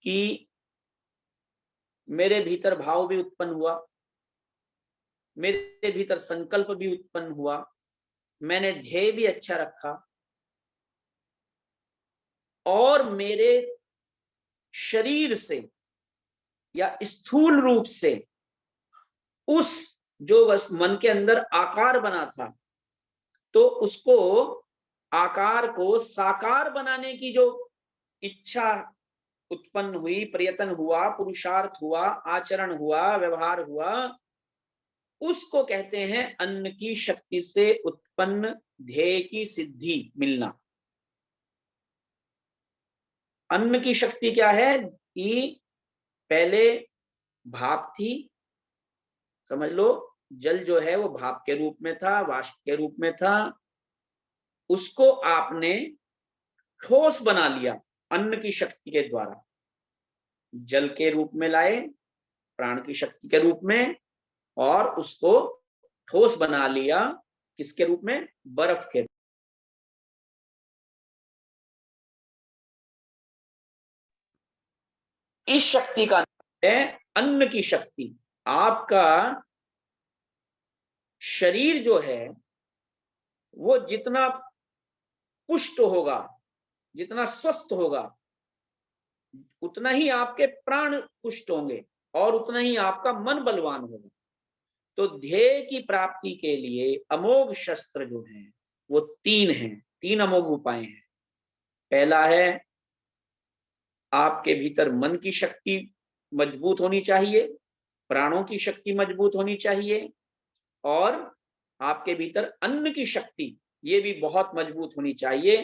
कि मेरे भीतर भाव भी उत्पन्न हुआ, मेरे भीतर संकल्प भी उत्पन्न हुआ, मैंने ध्येय भी अच्छा रखा, और मेरे शरीर से या स्थूल रूप से उस जो बस मन के अंदर आकार बना था, तो उसको आकार को साकार बनाने की जो इच्छा उत्पन्न हुई, प्रयत्न हुआ, पुरुषार्थ हुआ, आचरण हुआ, व्यवहार हुआ, उसको कहते हैं अन्न की शक्ति से उत्पन्न ध्येय की सिद्धि मिलना। अन्न की शक्ति क्या है कि पहले भाप थी, समझ लो, जल जो है वो भाप के रूप में था, वाष्प के रूप में था, उसको आपने ठोस बना लिया अन्न की शक्ति के द्वारा। जल के रूप में लाए, प्राण की शक्ति के रूप में, और उसको ठोस बना लिया किसके रूप में? बर्फ के। इस शक्ति का नाम है अन्न की शक्ति। आपका शरीर जो है वो जितना पुष्ट होगा, जितना स्वस्थ होगा, उतना ही आपके प्राण पुष्ट होंगे और उतना ही आपका मन बलवान होगा। तो ध्येय की प्राप्ति के लिए अमोघ शस्त्र जो हैं वो तीन हैं, तीन अमोघ उपाय हैं। पहला है आपके भीतर मन की शक्ति मजबूत होनी चाहिए, प्राणों की शक्ति मजबूत होनी चाहिए, और आपके भीतर अन्न की शक्ति ये भी बहुत मजबूत होनी चाहिए।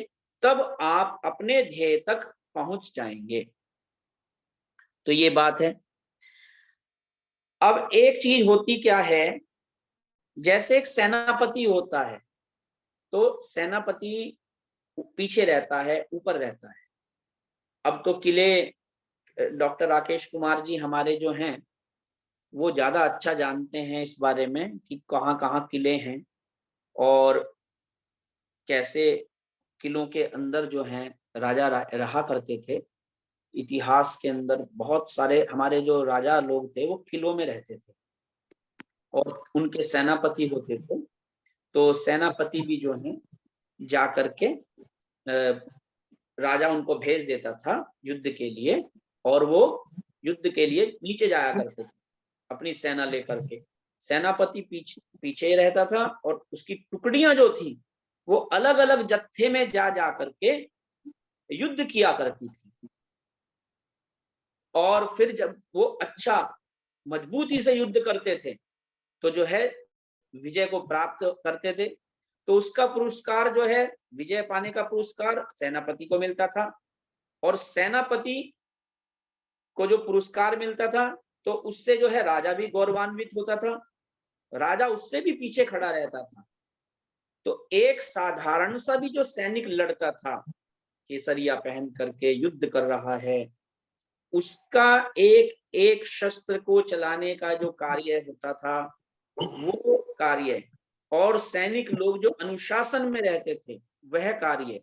तब आप अपने ध्येय तक पहुंच जाएंगे। तो ये बात है। अब एक चीज होती क्या है, जैसे एक सेनापति होता है, तो सेनापति पीछे रहता है, ऊपर रहता है। अब तो किले डॉक्टर राकेश कुमार जी हमारे जो हैं वो ज्यादा अच्छा जानते हैं इस बारे में कि कहाँ कहाँ किले हैं और कैसे किलों के अंदर जो हैं राजा रहा करते थे। इतिहास के अंदर बहुत सारे हमारे जो राजा लोग थे वो किलों में रहते थे और उनके सेनापति होते थे। तो सेनापति भी जो है जा करके राजा उनको भेज देता था युद्ध के लिए, और वो युद्ध के लिए नीचे जाया करते थे अपनी सेना लेकर के। सेनापति पीछे रहता था और उसकी टुकड़ियां जो थी वो अलग अलग जत्थे में जा करके युद्ध किया करती थी। और फिर जब वो अच्छा मजबूती से युद्ध करते थे तो जो है विजय को प्राप्त करते थे। तो उसका पुरस्कार जो है, विजय पाने का पुरस्कार सेनापति को मिलता था, और सेनापति को जो पुरस्कार मिलता था तो उससे जो है राजा भी गौरवान्वित होता था, राजा उससे भी पीछे खड़ा रहता था। तो एक साधारण सा भी जो सैनिक लड़ता था, केसरिया पहन करके युद्ध कर रहा है, उसका एक एक शस्त्र को चलाने का जो कार्य होता था, वो कार्य, और सैनिक लोग जो अनुशासन में रहते थे वह कार्य,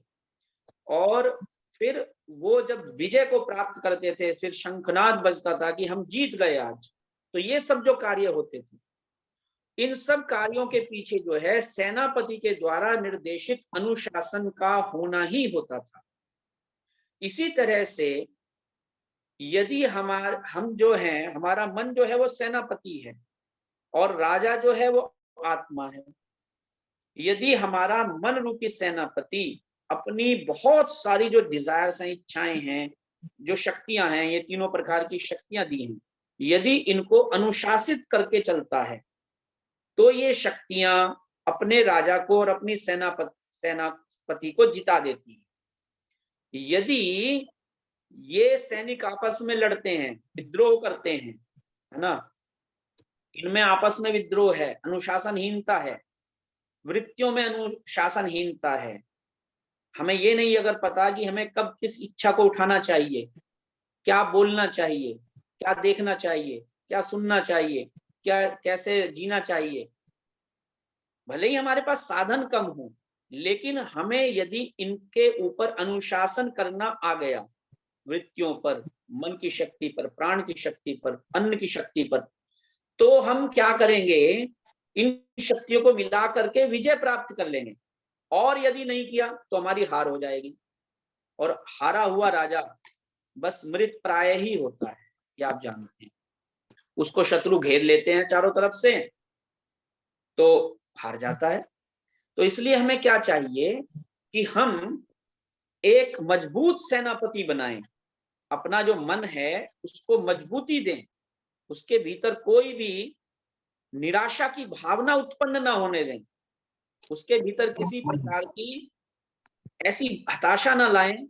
और फिर वो जब विजय को प्राप्त करते थे, फिर शंखनाद बजता था कि हम जीत गए आज। तो ये सब जो कार्य होते थे, इन सब कार्यों के पीछे जो है सेनापति के द्वारा निर्देशित अनुशासन का होना ही होता था। इसी तरह से यदि हम जो हैं, हमारा मन जो है वो सेनापति है और राजा जो है वो आत्मा है। यदि हमारा मन रूपी सेनापति अपनी बहुत सारी जो डिजायर्स हैं, इच्छाएं हैं, जो शक्तियां हैं, ये तीनों प्रकार की शक्तियां दी हैं, यदि इनको अनुशासित करके चलता है तो ये शक्तियां अपने राजा को और अपनी सेनापति को जिता देती है। यदि ये सैनिक आपस में लड़ते हैं, विद्रोह करते हैं, है ना, इनमें आपस में विद्रोह है, अनुशासनहीनता है, वृत्तियों में अनुशासनहीनता है, हमें ये नहीं अगर पता कि हमें कब किस इच्छा को उठाना चाहिए, क्या बोलना चाहिए, क्या देखना चाहिए, क्या सुनना चाहिए, क्या कैसे जीना चाहिए। भले ही हमारे पास साधन कम हो, लेकिन हमें यदि इनके ऊपर अनुशासन करना आ गया, वृत्तियों पर, मन की शक्ति पर, प्राण की शक्ति पर, अन्न की शक्ति पर, तो हम क्या करेंगे, इन शक्तियों को मिला करके विजय प्राप्त कर लेंगे। और यदि नहीं किया तो हमारी हार हो जाएगी, और हारा हुआ राजा बस मृत प्राय ही होता है, ये आप जानते हैं। उसको शत्रु घेर लेते हैं चारों तरफ से, तो हार जाता है। तो इसलिए हमें क्या चाहिए कि हम एक मजबूत सेनापति बनाएं, अपना जो मन है उसको मजबूती दें, उसके भीतर कोई भी निराशा की भावना उत्पन्न ना होने दें, उसके भीतर किसी प्रकार की ऐसी हताशा ना लाएं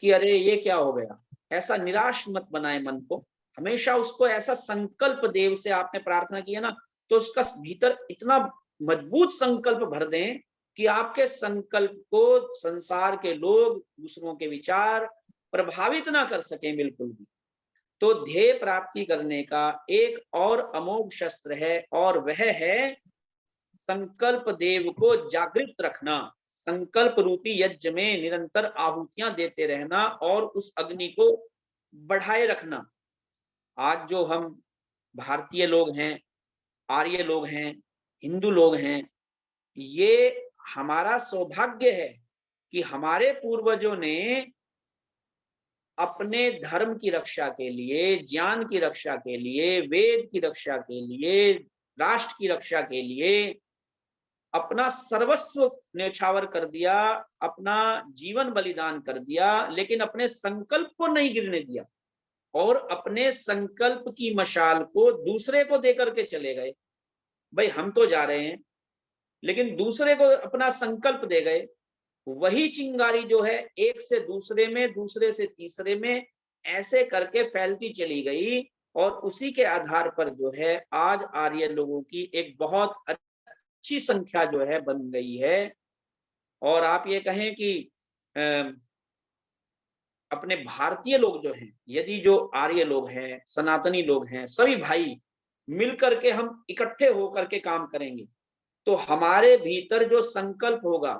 कि अरे ये क्या हो गया, ऐसा निराश मत बनाए मन को। हमेशा उसको ऐसा संकल्प, देव से आपने प्रार्थना की है ना, तो उसका भीतर इतना मजबूत संकल्प भर दें कि आपके संकल्प को संसार के लोग, दूसरों के विचार प्रभावित ना कर सकें बिल्कुल भी। तो ध्येय प्राप्ति करने का एक और अमोघ शस्त्र है, और वह है संकल्प देव को जागृत रखना, संकल्प रूपी यज्ञ में निरंतर आहुतियां देते रहना और उस अग्नि को बढ़ाए रखना। आज जो हम भारतीय लोग हैं, आर्य लोग हैं, हिंदू लोग हैं, ये हमारा सौभाग्य है कि हमारे पूर्वजों ने अपने धर्म की रक्षा के लिए, ज्ञान की रक्षा के लिए, वेद की रक्षा के लिए, राष्ट्र की रक्षा के लिए अपना सर्वस्व न्यौछावर कर दिया, अपना जीवन बलिदान कर दिया, लेकिन अपने संकल्प को नहीं गिरने दिया, और अपने संकल्प की मशाल को दूसरे को देकर के चले गए। भाई हम तो जा रहे हैं, लेकिन दूसरे को अपना संकल्प दे गए। वही चिंगारी जो है एक से दूसरे में, दूसरे से तीसरे में, ऐसे करके फैलती चली गई, और उसी के आधार पर जो है आज आर्य लोगों की एक बहुत अच्छी संख्या जो है बन गई है। और आप ये कहें कि अपने भारतीय लोग जो हैं, यदि जो आर्य लोग हैं, सनातनी लोग हैं, सभी भाई मिलकर के हम इकट्ठे होकर के काम करेंगे, तो हमारे भीतर जो संकल्प होगा,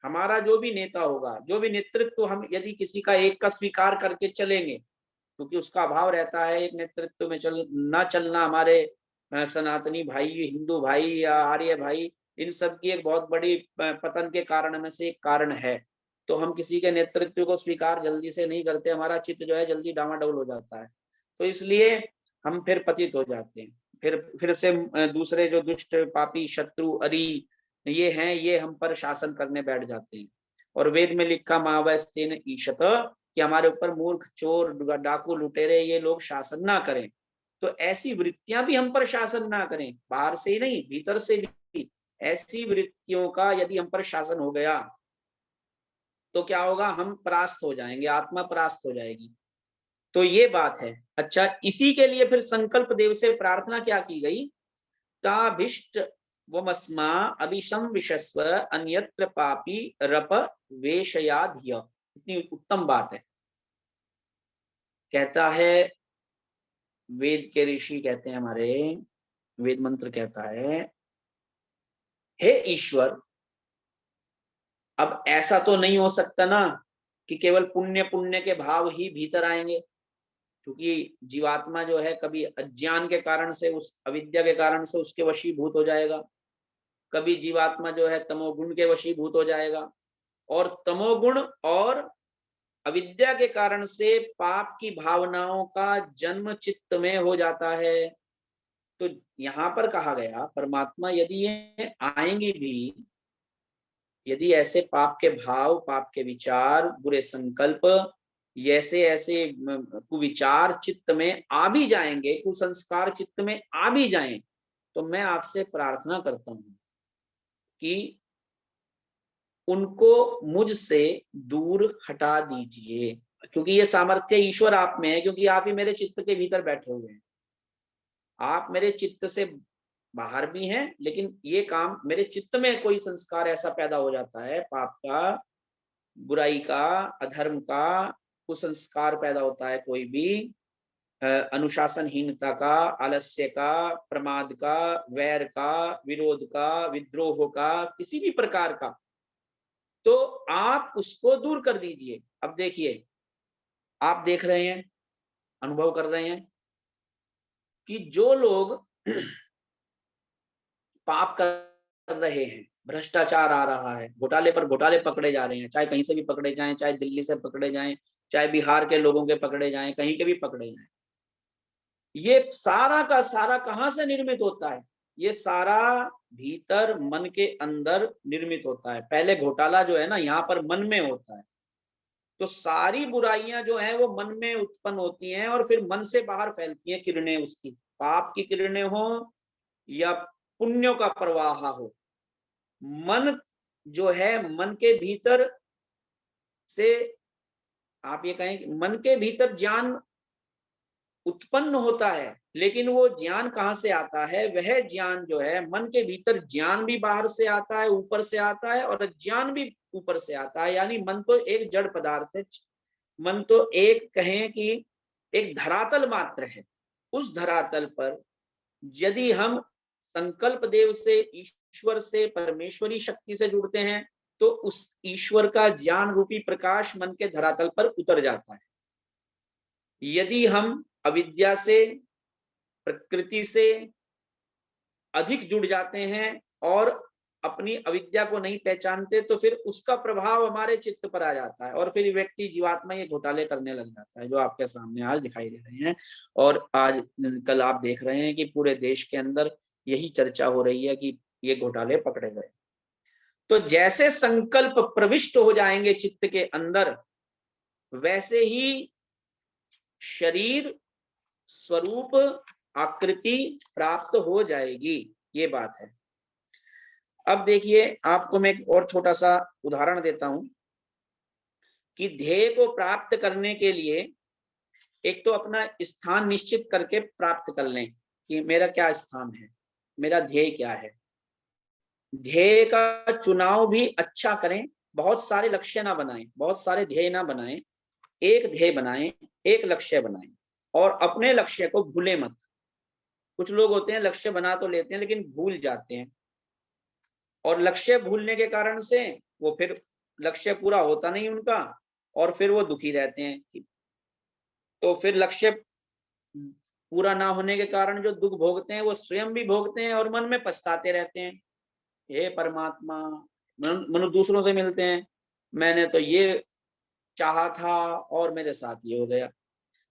हमारा जो भी नेता होगा, जो भी नेतृत्व, हम यदि किसी का एक का स्वीकार करके चलेंगे, क्योंकि उसका अभाव रहता है एक नेतृत्व में चलना हमारे सनातनी भाई, हिंदू भाई या आर्य भाई, इन सब की एक बहुत बड़ी पतन के कारण में से एक कारण है। तो हम किसी के नेतृत्व को स्वीकार जल्दी से नहीं करते, हमारा चित्त जो है जल्दी डामाडोल हो जाता है, तो इसलिए हम फिर पतित हो जाते हैं। फिर से दूसरे जो दुष्ट पापी शत्रु अरी ये हैं, ये हम पर शासन करने बैठ जाते हैं। और वेद में लिखा महावस्तेन ईशत, कि हमारे ऊपर मूर्ख, चोर, डाकू, लुटेरे ये लोग शासन ना करें। तो ऐसी वृत्तियां भी हम पर शासन ना करें, बाहर से ही नहीं भीतर से भी। ऐसी वृत्तियों का यदि हम पर शासन हो गया तो क्या होगा, हम परास्त हो जाएंगे, आत्मा परास्त हो जाएगी। तो ये बात है। अच्छा, इसी के लिए फिर संकल्प देव से प्रार्थना क्या की गई युक्ताभिष्ट वमस्मा अभिशम विशस्व अन्यत्र पापी रप वेशयाधिय। इतनी उत्तम बात है। कहता है वेद के ऋषि कहते हैं, हमारे वेद मंत्र कहता है, हे ईश्वर, अब ऐसा तो नहीं हो सकता ना कि केवल पुण्य पुण्य के भाव ही भीतर आएंगे, क्योंकि जीवात्मा जो है कभी अज्ञान के कारण से, उस अविद्या के कारण से उसके वशीभूत हो जाएगा, कभी जीवात्मा जो है तमोगुण के वशीभूत हो जाएगा, और तमोगुण और अविद्या के कारण से पाप की भावनाओं का जन्म चित्त में हो जाता है। तो यहाँ पर कहा गया परमात्मा यदि ये आएंगी भी, यदि ऐसे पाप के भाव, पाप के विचार, बुरे संकल्प, ऐसे ऐसे कुविचार चित्त में आ भी जाएंगे, कुसंस्कार चित्त में आ भी जाएं, तो मैं आपसे प्रार्थना करता हूं कि उनको मुझसे दूर हटा दीजिए, क्योंकि ये सामर्थ्य ईश्वर आप में है, क्योंकि आप ही मेरे चित्त के भीतर बैठे हुए हैं। आप मेरे चित्त से बाहर भी हैं, लेकिन ये काम मेरे चित्त में कोई संस्कार ऐसा पैदा हो जाता है, पाप का, बुराई का, अधर्म का कुसंस्कार पैदा होता है, कोई भी अनुशासनहीनता का, आलस्य का, प्रमाद का, वैर का, विरोध का, विद्रोह का, किसी भी प्रकार का, तो आप उसको दूर कर दीजिए। अब देखिए, आप देख रहे हैं, अनुभव कर रहे हैं कि जो लोग पाप कर रहे हैं, भ्रष्टाचार आ रहा है, घोटाले पर घोटाले पकड़े जा रहे हैं, चाहे कहीं से भी पकड़े जाएं, चाहे दिल्ली से पकड़े जाएं, चाहे बिहार के लोगों के पकड़े जाएं, कहीं के भी पकड़े जाएं, ये सारा का सारा कहां से निर्मित होता है? ये सारा भीतर मन के अंदर निर्मित होता है। पहले घोटाला जो है ना, यहाँ पर मन में होता है। तो सारी बुराइयां जो है वो मन में उत्पन्न होती हैं और फिर मन से बाहर फैलती हैं किरणें, उसकी पाप की किरणें हो या पुण्यों का प्रवाह हो। मन जो है, मन के भीतर से आप ये कहें कि मन के भीतर ज्ञान उत्पन्न होता है, लेकिन वो ज्ञान कहाँ से आता है? वह ज्ञान जो है, मन के भीतर ज्ञान भी बाहर से आता है, ऊपर से आता है, और ज्ञान भी ऊपर से आता है। यानी मन तो एक जड़ पदार्थ है, मन तो एक कहें कि एक धरातल मात्र है। उस धरातल पर यदि हम संकल्प देव से, ईश्वर से, परमेश्वरी शक्ति से जुड़ते हैं, तो उस ईश्वर का ज्ञान रूपी प्रकाश मन के धरातल पर उतर जाता है। यदि हम अविद्या से, प्रकृति से अधिक जुड़ जाते हैं और अपनी अविद्या को नहीं पहचानते, तो फिर उसका प्रभाव हमारे चित्त पर आ जाता है और फिर व्यक्ति, जीवात्मा ये घोटाले करने लग जाता है, जो आपके सामने आज दिखाई दे रहे हैं। और आज कल आप देख रहे हैं कि पूरे देश के अंदर यही चर्चा हो रही है कि ये घोटाले पकड़े गए। तो जैसे संकल्प प्रविष्ट हो जाएंगे चित्त के अंदर, वैसे ही शरीर, स्वरूप, आकृति प्राप्त हो जाएगी। ये बात है। अब देखिए, आपको मैं एक और छोटा सा उदाहरण देता हूं कि ध्येय को प्राप्त करने के लिए एक तो अपना स्थान निश्चित करके प्राप्त कर लें कि मेरा क्या स्थान है, मेरा ध्येय क्या है। ध्येय का चुनाव भी अच्छा करें, बहुत सारे लक्ष्य ना बनाएं, बहुत सारे ध्येय ना बनाएं, एक ध्येय बनाएं, एक लक्ष्य बनाएं, और अपने लक्ष्य को भूले मत। कुछ लोग होते हैं लक्ष्य बना तो लेते हैं लेकिन भूल जाते हैं, और लक्ष्य भूलने के कारण से वो फिर लक्ष्य पूरा होता नहीं उनका, और फिर वो दुखी रहते हैं। तो फिर लक्ष्य पूरा ना होने के कारण जो दुख भोगते हैं वो स्वयं भी भोगते हैं और मन में पछताते रहते हैं। हे परमात्मा, मनु दूसरों से मिलते हैं, मैंने तो ये चाहा था और मेरे साथ ये हो गया,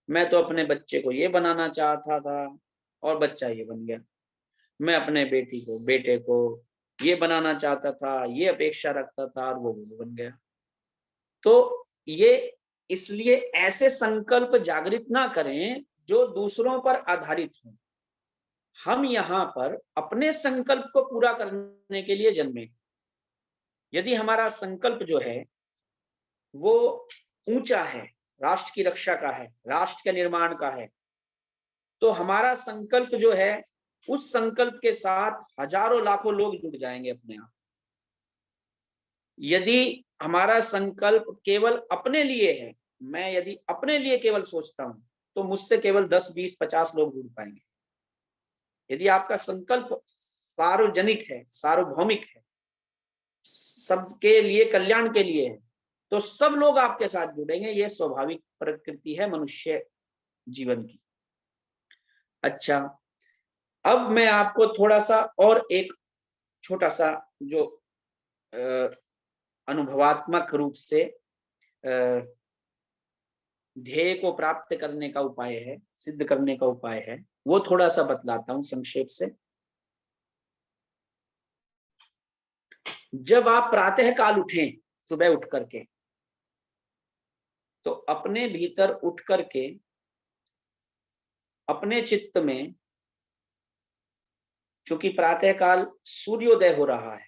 मैं तो अपने बच्चे को ये बनाना चाहता था और बच्चा ये बन गया, मैं अपने बेटी को, बेटे को ये बनाना चाहता था, ये अपेक्षा रखता था और वो बन गया। तो ये इसलिए ऐसे संकल्प जागृत ना करें जो दूसरों पर आधारित हो। हम यहाँ पर अपने संकल्प को पूरा करने के लिए जन्मे। यदि हमारा संकल्प जो है वो ऊंचा है, राष्ट्र की रक्षा का है, राष्ट्र के निर्माण का है, तो हमारा संकल्प जो है उस संकल्प के साथ हजारों लाखों लोग जुड़ जाएंगे अपने आप। यदि हमारा संकल्प केवल अपने लिए है, मैं यदि अपने लिए केवल सोचता हूं, तो मुझसे केवल 10, 20, 50 लोग जुड़ पाएंगे। यदि आपका संकल्प सार्वजनिक है, सार्वभौमिक है, सबके लिए कल्याण के लिए है, तो सब लोग आपके साथ जुड़ेंगे। यह स्वाभाविक प्रकृति है मनुष्य जीवन की। अच्छा, अब मैं आपको थोड़ा सा और एक छोटा सा जो अनुभवात्मक रूप से ध्येय को प्राप्त करने का उपाय है, सिद्ध करने का उपाय है, वो थोड़ा सा बतलाता हूं संक्षेप से। जब आप प्रातः काल उठें, सुबह उठ करके, तो अपने भीतर उठ करके अपने चित्त में, चूंकि प्रातः काल सूर्योदय हो रहा है,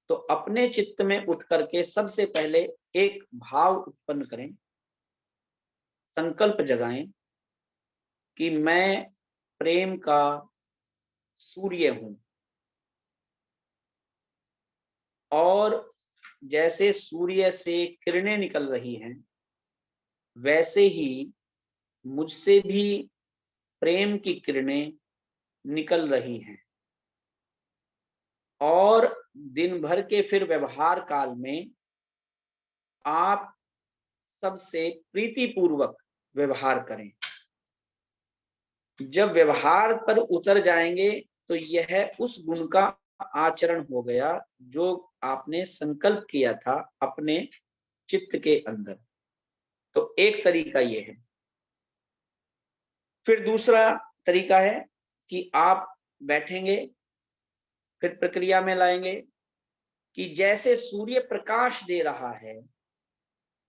तो अपने चित्त में उठ करके सबसे पहले एक भाव उत्पन्न करें, संकल्प जगाएं कि मैं प्रेम का सूर्य हूं, और जैसे सूर्य से किरणें निकल रही हैं, वैसे ही मुझसे भी प्रेम की किरणें निकल रही हैं। और दिन भर के फिर व्यवहार काल में आप सबसे प्रीतिपूर्वक व्यवहार करें। जब व्यवहार पर उतर जाएंगे तो यह उस गुण का आचरण हो गया जो आपने संकल्प किया था अपने चित्त के अंदर। तो एक तरीका ये है। फिर दूसरा तरीका है कि आप बैठेंगे, फिर प्रक्रिया में लाएंगे कि जैसे सूर्य प्रकाश दे रहा है,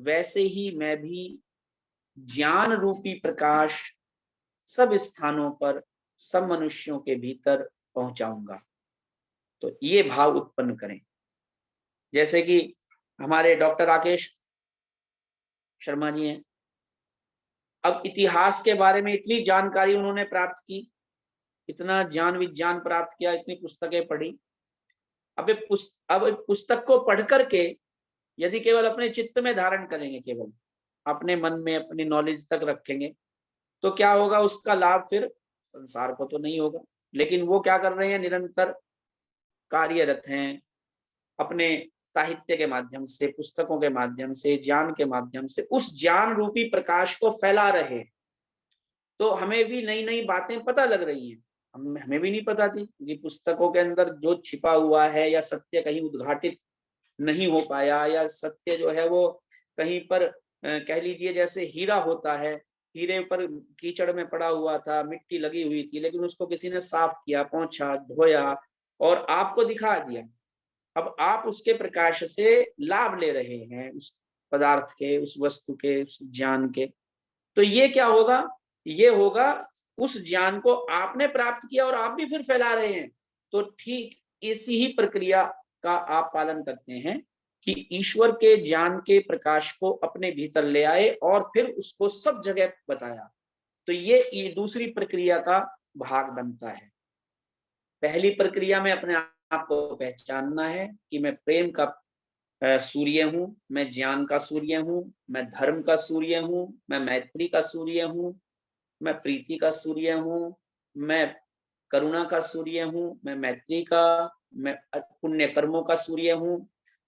वैसे ही मैं भी ज्ञान रूपी प्रकाश सब स्थानों पर, सब मनुष्यों के भीतर पहुंचाऊंगा। तो ये भाव उत्पन्न करें। जैसे कि हमारे डॉक्टर राकेश शर्मा जी हैं, अब इतिहास के बारे में इतनी जानकारी उन्होंने प्राप्त की, इतना ज्ञान विज्ञान प्राप्त किया, इतनी पुस्तकें पढ़ी। अब पुस्तक को पढ़ करके यदि केवल अपने चित्त में धारण करेंगे, केवल अपने मन में अपनी नॉलेज तक रखेंगे, तो क्या होगा, उसका लाभ फिर संसार को तो नहीं होगा। लेकिन वो क्या कर रहे हैं, निरंतर कार्यरत हैं, अपने साहित्य के माध्यम से, पुस्तकों के माध्यम से, ज्ञान के माध्यम से उस ज्ञान रूपी प्रकाश को फैला रहे हैं। तो हमें भी नई नई बातें पता लग रही हैं, हमें भी नहीं पता थी कि पुस्तकों के अंदर जो छिपा हुआ है या सत्य कहीं उद्घाटित नहीं हो पाया, या सत्य जो है वो कहीं पर कह लीजिए जैसे हीरा होता है, हीरे पर कीचड़ में पड़ा हुआ था, मिट्टी लगी हुई थी, लेकिन उसको किसी ने साफ किया, पोंछा, धोया और आपको दिखा दिया। अब आप उसके प्रकाश से लाभ ले रहे हैं, उस पदार्थ के, उस वस्तु के, उस ज्ञान के। तो ये क्या होगा, ये होगा उस ज्ञान को आपने प्राप्त किया और आप भी फिर फैला रहे हैं। तो ठीक इसी ही प्रक्रिया का आप पालन करते हैं कि ईश्वर के ज्ञान के प्रकाश को अपने भीतर ले आए और फिर उसको सब जगह बताया। तो ये दूसरी प्रक्रिया का भाग बनता है। पहली प्रक्रिया में अपने आप को पहचानना है कि मैं प्रेम का सूर्य हूं, मैं ज्ञान का सूर्य हूं, मैं धर्म का सूर्य हूं, मैं मैत्री का सूर्य हूं, मैं प्रीति का सूर्य हूं, मैं करुणा का सूर्य हूं, मैं मैत्री का, मैं पुण्य कर्मों का सूर्य हूं।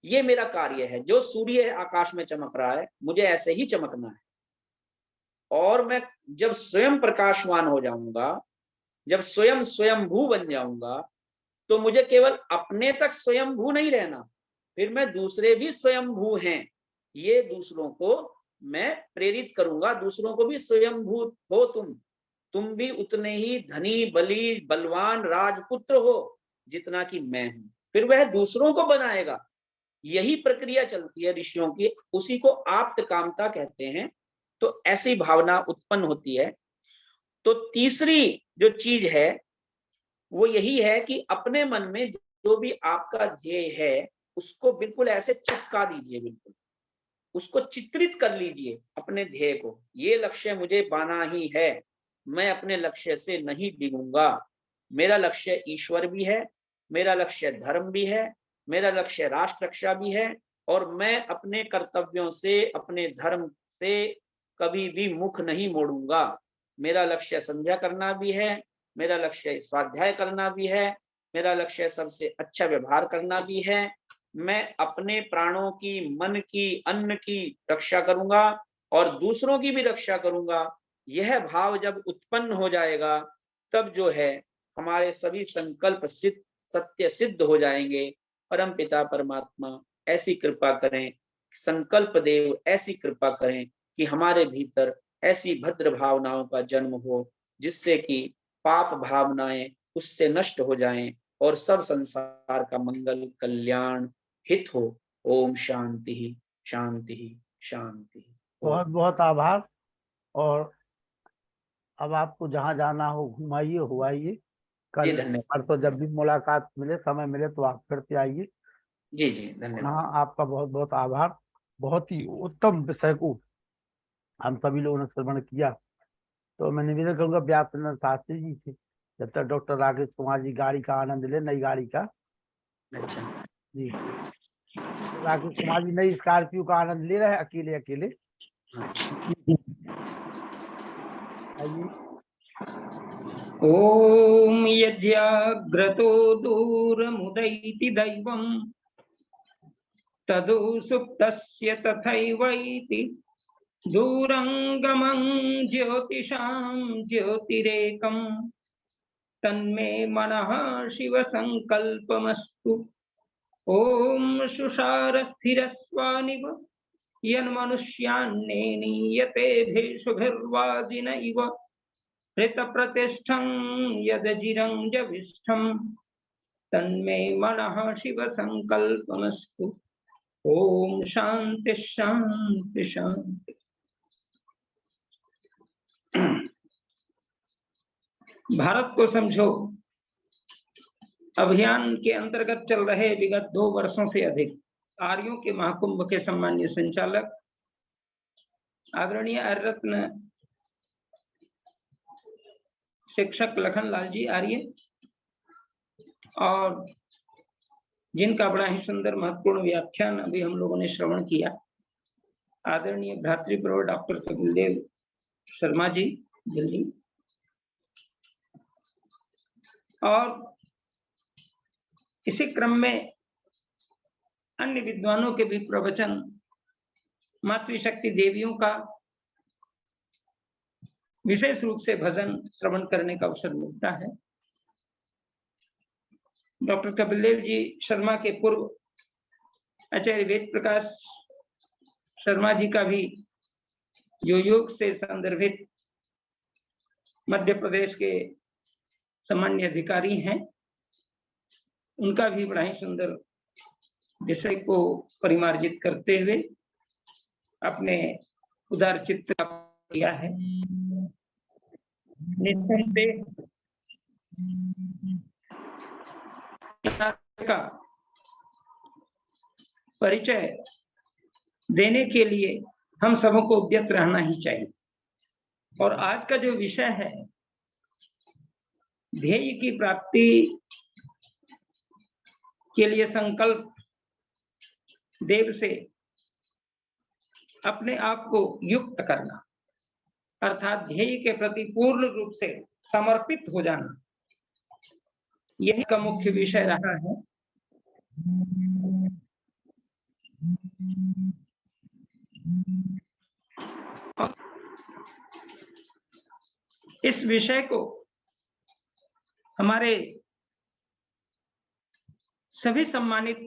ये मेरा कार्य है। जो सूर्य आकाश में चमक रहा है, मुझे ऐसे ही चमकना है। और मैं जब स्वयं प्रकाशवान हो जाऊंगा, जब स्वयं स्वयंभू बन जाऊंगा, तो मुझे केवल अपने तक स्वयंभू नहीं रहना, फिर मैं दूसरे भी स्वयंभू हैं, ये दूसरों को मैं प्रेरित करूंगा। दूसरों को भी स्वयंभू हो, तुम भी उतने ही धनी, बली, बलवान राजपुत्र हो जितना कि मैं हूं। फिर वह दूसरों को बनाएगा। यही प्रक्रिया चलती है ऋषियों की, उसी को आप्त कामता कहते हैं। तो ऐसी भावना उत्पन्न होती है। तो तीसरी जो चीज है वो यही है कि अपने मन में जो भी आपका ध्येय है, उसको बिल्कुल ऐसे चिपका दीजिए, बिल्कुल उसको चित्रित कर लीजिए अपने ध्येय को। ये लक्ष्य मुझे पाना ही है, मैं अपने लक्ष्य से नहीं डिगूंगा। मेरा लक्ष्य ईश्वर भी है, मेरा लक्ष्य धर्म भी है, मेरा लक्ष्य राष्ट्र रक्षा भी है, और मैं अपने कर्तव्यों से, अपने धर्म से कभी भी मुख नहीं मोड़ूंगा। मेरा लक्ष्य संध्या करना भी है, मेरा लक्ष्य स्वाध्याय करना भी है, मेरा लक्ष्य सबसे अच्छा व्यवहार करना भी है। मैं अपने प्राणों की, मन की, अन्न की रक्षा करूंगा और दूसरों की भी रक्षा करूंगा। यह भाव जब उत्पन्न हो जाएगा, तब जो है हमारे सभी संकल्प सत्य सिद्ध हो जाएंगे। परम पिता परमात्मा ऐसी कृपा करें, संकल्प देव ऐसी कृपा करें कि हमारे भीतर ऐसी भद्र भावनाओं का जन्म हो, जिससे कि पाप भावनाएं उससे नष्ट हो जाएं और सब संसार का मंगल, कल्याण, हित हो। ओम शांति शांति शांति। बहुत बहुत आभार। और अब आपको जहाँ जाना हो घुमाइए, हुआइए। जी कल धन्यवाद। परसों जब भी मुलाकात मिले, समय मिले तो आप फिर से आइए। जी जी धन्यवाद। हाँ, आपका बहुत बहुत आभार। बहुत ही उत्तम विषय को हम सभी लोगों ने श्रवण किया। तो मैं निवेदन करूंगा व्यासचंद्र शास्त्री जी से, जब तक डॉक्टर राकेश कुमार जी गाड़ी का आनंद ले, नई गाड़ी का। अच्छा जी, राकेश कुमार जी नई स्कॉर्पियो का आनंद ले रहे हैं अकेले अकेले। आइए। ओम यज्ञाग्रतो दूरमुदैति दैवम् तदु सुप्तस्य तथैवैति दूरंगमं ज्योतिषां ज्योतिरेकं तन्मे मनः शिव संकल्पमस्तु। ओम सुषार स्थिरस्वानिव यन्मनुष्यान्ने नीयते भेषुभिर्वाजिन इव हृतप्रतिष्ठं यदजिरं जविष्ठं तन्मे मनः शिव संकल्पमस्तु। ओम शांति शांति शांति। भारत को समझो अभियान के अंतर्गत चल रहे विगत 2 वर्षों से अधिक आर्यों के महाकुंभ के सम्मानीय संचालक आदरणीय आर्य रत्न शिक्षक लखनलाल जी आर्य, और जिनका बड़ा ही सुंदर महत्वपूर्ण व्याख्यान अभी हम लोगों ने श्रवण किया, आदरणीय भ्रातृप्रवर डॉक्टर कपिलदेव शर्मा जी दिल्ली, और इसी क्रम में अन्य विद्वानों के भी प्रवचन, मातृशक्ति देवियों का विशेष रूप से भजन श्रवण करने का अवसर मिलता है। डॉक्टर कपिलदेव जी शर्मा के पूर्व आचार्य वेद प्रकाश शर्मा जी का भी, जो योग से संदर्भित मध्य प्रदेश के सामान्य अधिकारी हैं, उनका भी बड़ा ही सुंदर विषय को परिमार्जित करते हुए अपने उदार चित्त का किया है। निस्संदेह का परिचय देने के लिए हम सबको उद्यत रहना ही चाहिए। और आज का जो विषय है, ध्येय की प्राप्ति के लिए संकल्प देव से अपने आप को युक्त करना, अर्थात ध्येय के प्रति पूर्ण रूप से समर्पित हो जाना, यही का मुख्य विषय रहा है। इस विषय को हमारे सभी सम्मानित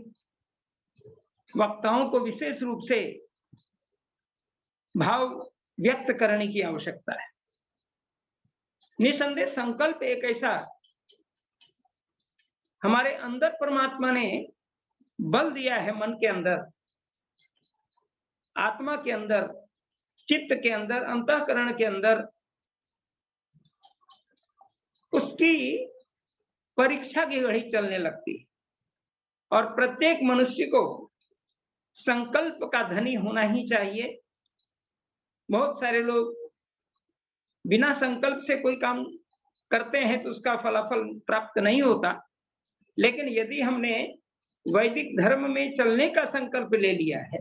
वक्ताओं को विशेष रूप से भाव व्यक्त करने की आवश्यकता है। निसंदेह संकल्प एक ऐसा हमारे अंदर परमात्मा ने बल दिया है, मन के अंदर, आत्मा के अंदर, चित्त के अंदर, अंतःकरण के अंदर, उसकी परीक्षा की घड़ी चलने लगती है। और प्रत्येक मनुष्य को संकल्प का धनी होना ही चाहिए। बहुत सारे लोग बिना संकल्प से कोई काम करते हैं तो उसका फलाफल प्राप्त नहीं होता। लेकिन यदि हमने वैदिक धर्म में चलने का संकल्प ले लिया है,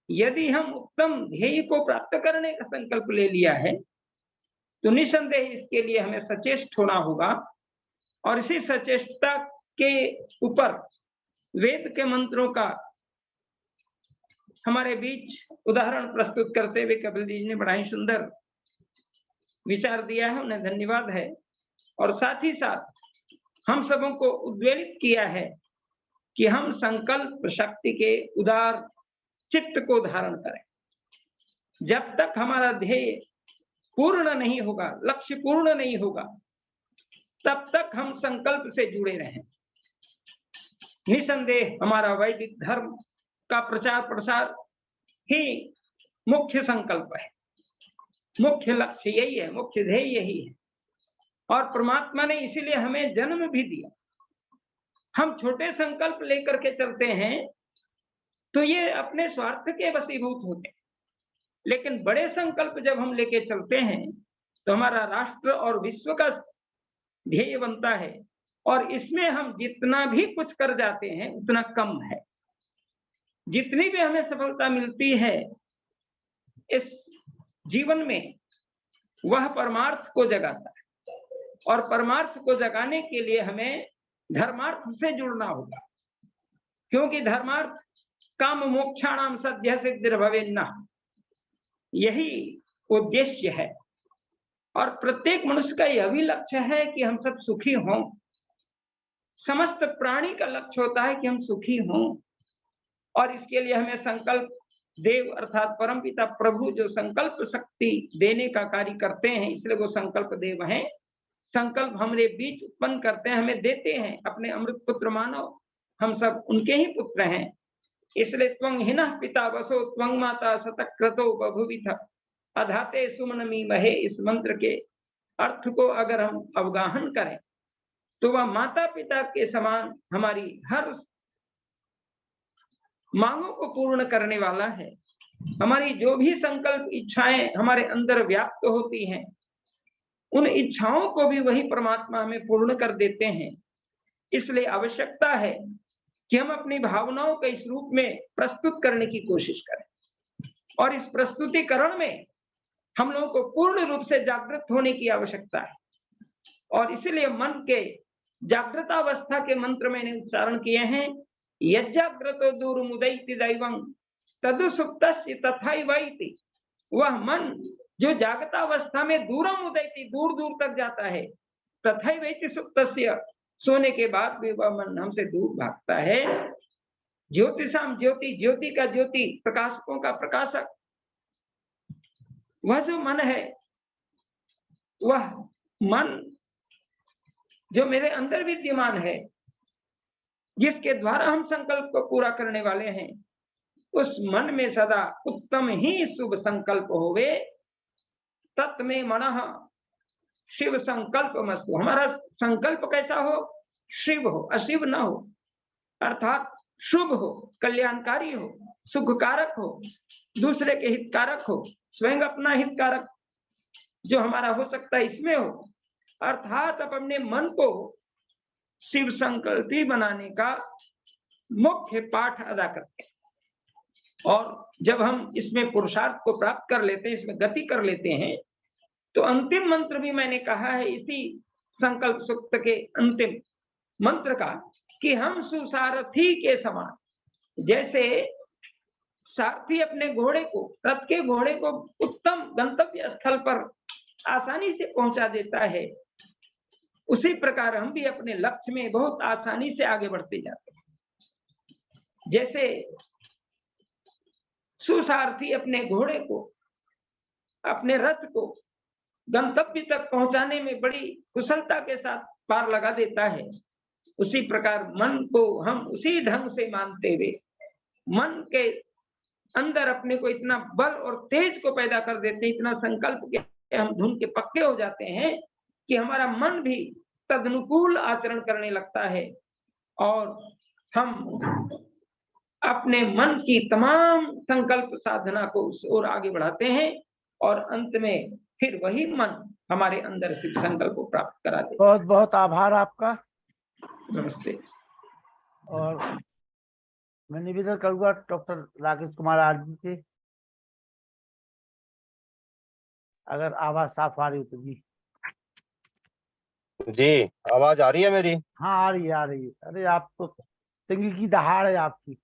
यदि हम उत्तम ध्येय को प्राप्त करने का संकल्प ले लिया है, तो निसंदेह इसके लिए हमें सचेष्ट होना होगा। और इसी सचेष्टता के ऊपर वेद के मंत्रों का हमारे बीच उदाहरण प्रस्तुत करते हुए कपिल जी ने बड़ा ही सुंदर विचार दिया है, उन्हें धन्यवाद है। और साथ ही साथ हम सबों को उद्वेलित किया है कि हम संकल्प शक्ति के उदार चित्त को धारण करें। जब तक हमारा ध्येय पूर्ण नहीं होगा, लक्ष्य पूर्ण नहीं होगा, तब तक हम संकल्प से जुड़े रहें। निसंदेह हमारा वैदिक धर्म का प्रचार प्रसार ही मुख्य संकल्प है, मुख्य लक्ष्य यही है, मुख्य ध्येय यही है। और परमात्मा ने इसीलिए हमें जन्म भी दिया। हम छोटे संकल्प लेकर के चलते हैं तो ये अपने स्वार्थ के वशीभूत होते हैं, लेकिन बड़े संकल्प जब हम लेके चलते हैं तो हमारा राष्ट्र और विश्व का ध्येय बनता है। और इसमें हम जितना भी कुछ कर जाते हैं उतना कम है। जितनी भी हमें सफलता मिलती है इस जीवन में, वह परमार्थ को जगाता है। और परमार्थ को जगाने के लिए हमें धर्मार्थ से जुड़ना होगा, क्योंकि धर्मार्थ काम मोक्षाणाम सद्य सिद्धिर्भवेन्न, यही उद्देश्य है। और प्रत्येक मनुष्य का यह भी लक्ष्य है कि हम सब सुखी हों। समस्त प्राणी का लक्ष्य होता है कि हम सुखी हों। और इसके लिए हमें संकल्प देव अर्थात परमपिता प्रभु जो संकल्प शक्ति देने का कार्य करते हैं, इसलिए वो संकल्प देव हैं। संकल्प हमारे बीच उत्पन्न करते हैं, हमें देते हैं अपने अमृत पुत्र मानव, हम सब उनके ही पुत्र हैं। इसलिए त्वं हिनः पिता वसो त्वं माता शतक्रतो बभुविथ अधाते सुमनमी महे, इस मंत्र के अर्थ को अगर हम अवगाहन करें तो वह माता पिता के समान हमारी हर मांगों को पूर्ण करने वाला है। हमारी जो भी संकल्प इच्छाएं हमारे अंदर व्याप्त होती हैं, उन इच्छाओं को भी वही परमात्मा हमें पूर्ण कर देते हैं। इसलिए आवश्यकता है कि हम अपनी भावनाओं को इस रूप में प्रस्तुत करने की कोशिश करें। और इस प्रस्तुतिकरण में हम लोगों को पूर्ण रूप से जागृत होने की आवश्यकता है। और इसलिए मन के जागृतावस्था के मंत्र मैंने उच्चारण किए हैं। यज्जाग्रतो दूरमुदैति दैवं तदु सुप्तस्य तथैवैति, वह मन जो जागृतावस्था में दूरम उदैति दूर दूर तक जाता है, तथैवैति सुप्तस्य, सोने के बाद भी वह मन हमसे दूर भागता है। ज्योतिषाम ज्योति, ज्योति का ज्योति, प्रकाशकों का प्रकाशक, वह जो मन है, वह मन जो मेरे अंदर विद्यमान है, जिसके द्वारा हम संकल्प को पूरा करने वाले हैं, उस मन में सदा उत्तम ही शुभ संकल्प होवे। तत्मे मनः शिव संकल्प मस्तु, हमारा संकल्प कैसा हो? शिव हो, अशिव न हो, अर्थात शुभ हो, कल्याणकारी हो, सुखकारक हो, दूसरे के हितकारक हो, स्वयं अपना हितकारक जो हमारा हो सकता है इसमें हो। अर्थात अपने मन को शिव संकल्पी बनाने का मुख्य पाठ अदा करते हैं। और जब हम इसमें पुरुषार्थ को प्राप्त कर लेते हैं, इसमें गति कर लेते हैं, तो अंतिम मंत्र भी मैंने कहा है इसी संकल्प सूक्त के अंतिम मंत्र का, कि हम सुसारथी के समान, जैसे सारथी अपने घोड़े को, रथ के घोड़े को उत्तम गंतव्य स्थल पर आसानी से पहुंचा देता है, उसी प्रकार हम भी अपने लक्ष्य में बहुत आसानी से आगे बढ़ते जाते हैं। जैसे सुसारथी अपने घोड़े को, अपने रथ को गंतव्य तक पहुंचाने में बड़ी कुशलता के साथ पार लगा देता है, उसी प्रकार मन को हम उसी ढंग से मानते हुए मन के अंदर अपने को इतना बल और तेज को पैदा कर देते हैं, इतना संकल्प के हम धुन के पक्के हो जाते हैं कि हमारा मन भी तदनुकूल आचरण करने लगता है। और हम अपने मन की तमाम संकल्प साधना को उस ओर आगे बढ़ाते हैं। और अंत में फिर वही मन हमारे अंदर सिद्ध संकल्प को प्राप्त करा दे। बहुत बहुत आभार आपका। नमस्ते। और मैं निवेदन करूंगा doctor Rakesh Kumar R G से, अगर आवाज साफ आ रही हो तो जी। जी, आवाज आ रही है मेरी? हाँ आ रही है, आ रही है। अरे आप तो सिंह की दहाड़ है आपकी।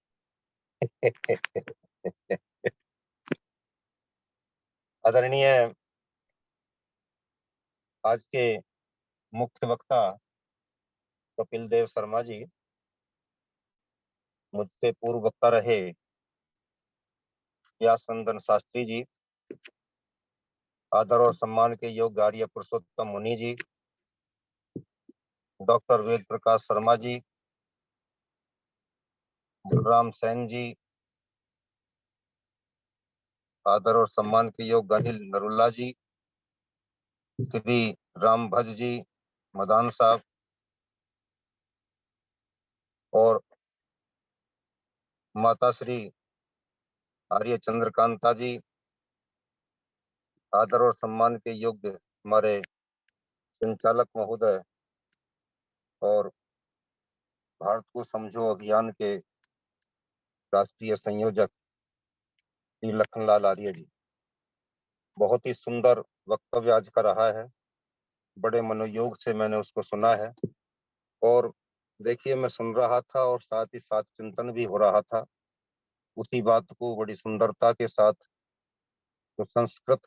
आदरणीय आज के मुख्य वक्ता कपिल देव शर्मा जी, मुझसे पूर्व वक्ता रहे व्यासनंदन शास्त्री जी, आदर और सम्मान के योग्य आर्य पुरुषोत्तम मुनि जी, डॉक्टर वेद प्रकाश शर्मा जी, बलराम सैन जी, आदर और सम्मान के योग्य अनिल नरुल्ला जी, श्री राम भज जी, मदान साहब, और माता श्री आर्य चंद्रकांता जी, आदर और सम्मान के योग्य हमारे संचालक महोदय और भारत को समझो अभियान के राष्ट्रीय संयोजक श्री लखनलाल आर्य जी। बहुत ही सुंदर वक्तव्य आज का रहा है, बड़े मनोयोग से मैंने उसको सुना है। और देखिए, मैं सुन रहा था और साथ ही साथ चिंतन भी हो रहा था उसी बात को बड़ी सुंदरता के साथ। तो संस्कृत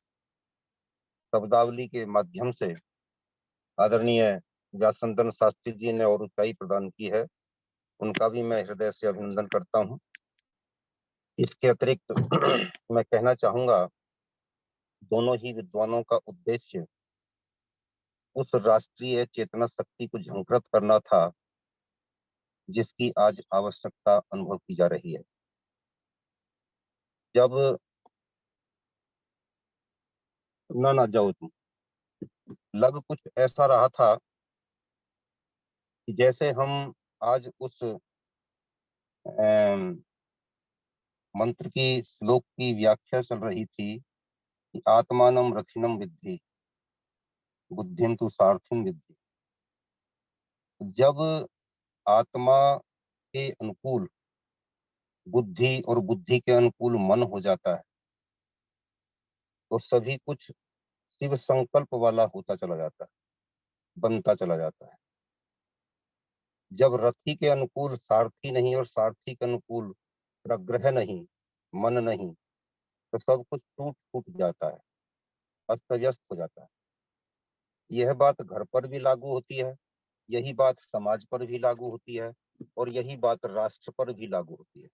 शब्दावली के माध्यम से आदरणीय व्यासनंदन शास्त्री जी ने और ऊंचाई प्रदान की है, उनका भी मैं हृदय से अभिनंदन करता हूं। इसके अतिरिक्त मैं कहना चाहूंगा, दोनों ही विद्वानों का उद्देश्य उस राष्ट्रीय चेतना शक्ति को झंकृत करना था जिसकी आज आवश्यकता अनुभव की जा रही है। जब ना जाओ तुम, लग कुछ ऐसा रहा था कि जैसे हम आज उस मंत्र की श्लोक की व्याख्या चल रही थी कि आत्मानम रथिनम विद्धि बुद्धिम तु सारथिम विद्धि। जब आत्मा के अनुकूल बुद्धि और बुद्धि के अनुकूल मन हो जाता है तो सभी कुछ शिव संकल्प वाला होता चला जाता है, बनता चला जाता है। जब रथी के अनुकूल सारथी नहीं और सारथी के अनुकूल प्रग्रह नहीं, मन नहीं, तो सब कुछ टूट फूट जाता है, अस्त व्यस्त हो जाता है। यह बात घर पर भी लागू होती है, यही बात समाज पर भी लागू होती है, और यही बात राष्ट्र पर भी लागू होती है।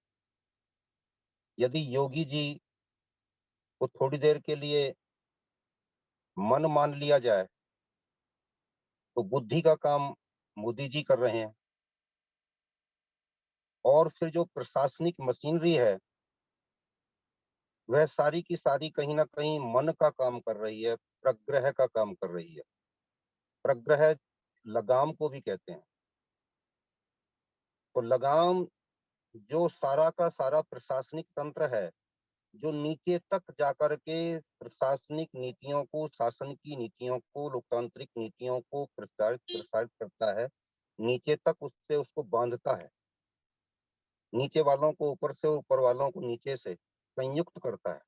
यदि योगी जी को थोड़ी देर के लिए मन मान लिया जाए तो बुद्धि का काम मोदी जी कर रहे हैं, और फिर जो प्रशासनिक मशीनरी है वह सारी की सारी कहीं ना कहीं मन का काम कर रही है, प्रग्रह का काम कर रही है। प्रग्रह लगाम को भी कहते हैं। तो लगाम जो सारा का सारा प्रशासनिक तंत्र है, जो नीचे तक जाकर के प्रशासनिक नीतियों को, शासन की नीतियों को, लोकतांत्रिक नीतियों को प्रसारित करता है, नीचे तक उससे उसको बांधता है, नीचे वालों को ऊपर से, ऊपर वालों को नीचे से संयुक्त करता है।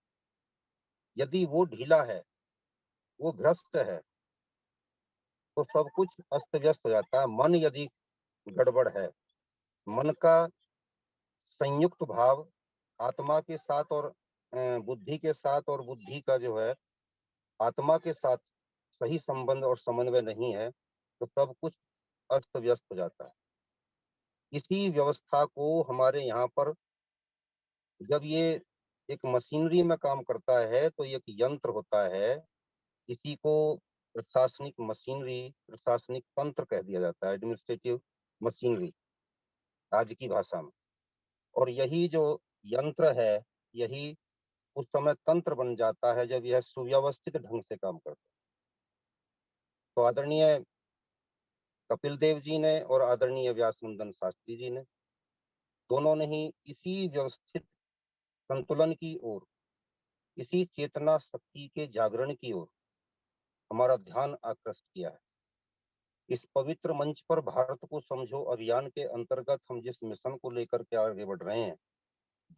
यदि वो ढीला है, वो भ्रष्ट है, तो सब कुछ अस्त व्यस्त हो जाता है। मन यदि गड़बड़ है, मन का संयुक्त भाव आत्मा के साथ और बुद्धि के साथ, और बुद्धि का जो है आत्मा के साथ सही संबंध और समन्वय नहीं है, तो सब कुछ अस्त व्यस्त हो जाता है। इसी व्यवस्था को हमारे यहाँ पर जब ये एक मशीनरी में काम करता है तो एक यंत्र होता है, इसी को प्रशासनिक मशीनरी, प्रशासनिक तंत्र कह दिया जाता है, एडमिनिस्ट्रेटिव मशीनरी आज की भाषा में। और यही जो यंत्र है, यही उस समय तंत्र बन जाता है जब यह सुव्यवस्थित ढंग से काम करता है। तो आदरणीय कपिल देव जी ने और आदरणीय व्यासनंदन शास्त्री जी ने, दोनों ने ही इसी व्यवस्थित संतुलन की ओर, इसी चेतना शक्ति के जागरण की ओर हमारा ध्यान आकृष्ट किया है। इस पवित्र मंच पर भारत को समझो अभियान के अंतर्गत हम जिस मिशन को लेकर के आगे बढ़ रहे हैं,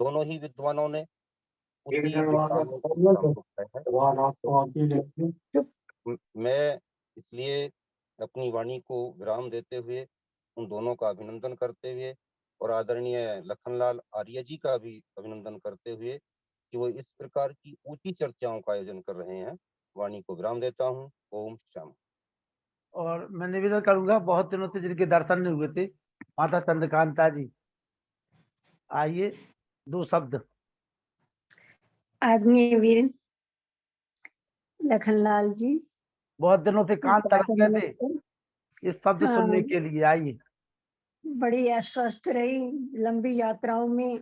दोनों ही विद्वानों ने उसी दिशा में काम उठाया है। मैं इसलिए अपनी वाणी को विराम देते हुए उन दोनों का अभिनंदन करते हुए और आदरणीय लखनलाल आर्य जी का भी अभिनंदन करते हुए कि वो इस प्रकार की ऊंची चर्चाओं का आयोजन कर रहे हैं, वाणी को विराम देता हूँ। ओम श्याम। और मैं निवेदन करूंगा, बहुत दिनों से जिनके दर्शन नहीं हुए थे, माता चंद्रकांता जी, आइए 2 शब्द। आदरणीय वीर लखनलाल जी, बहुत दिनों से कान तरस गए थे इस शब्द हाँ। सुनने के लिए। आइए। बड़ी अस्वस्थ रही, लंबी यात्राओं में,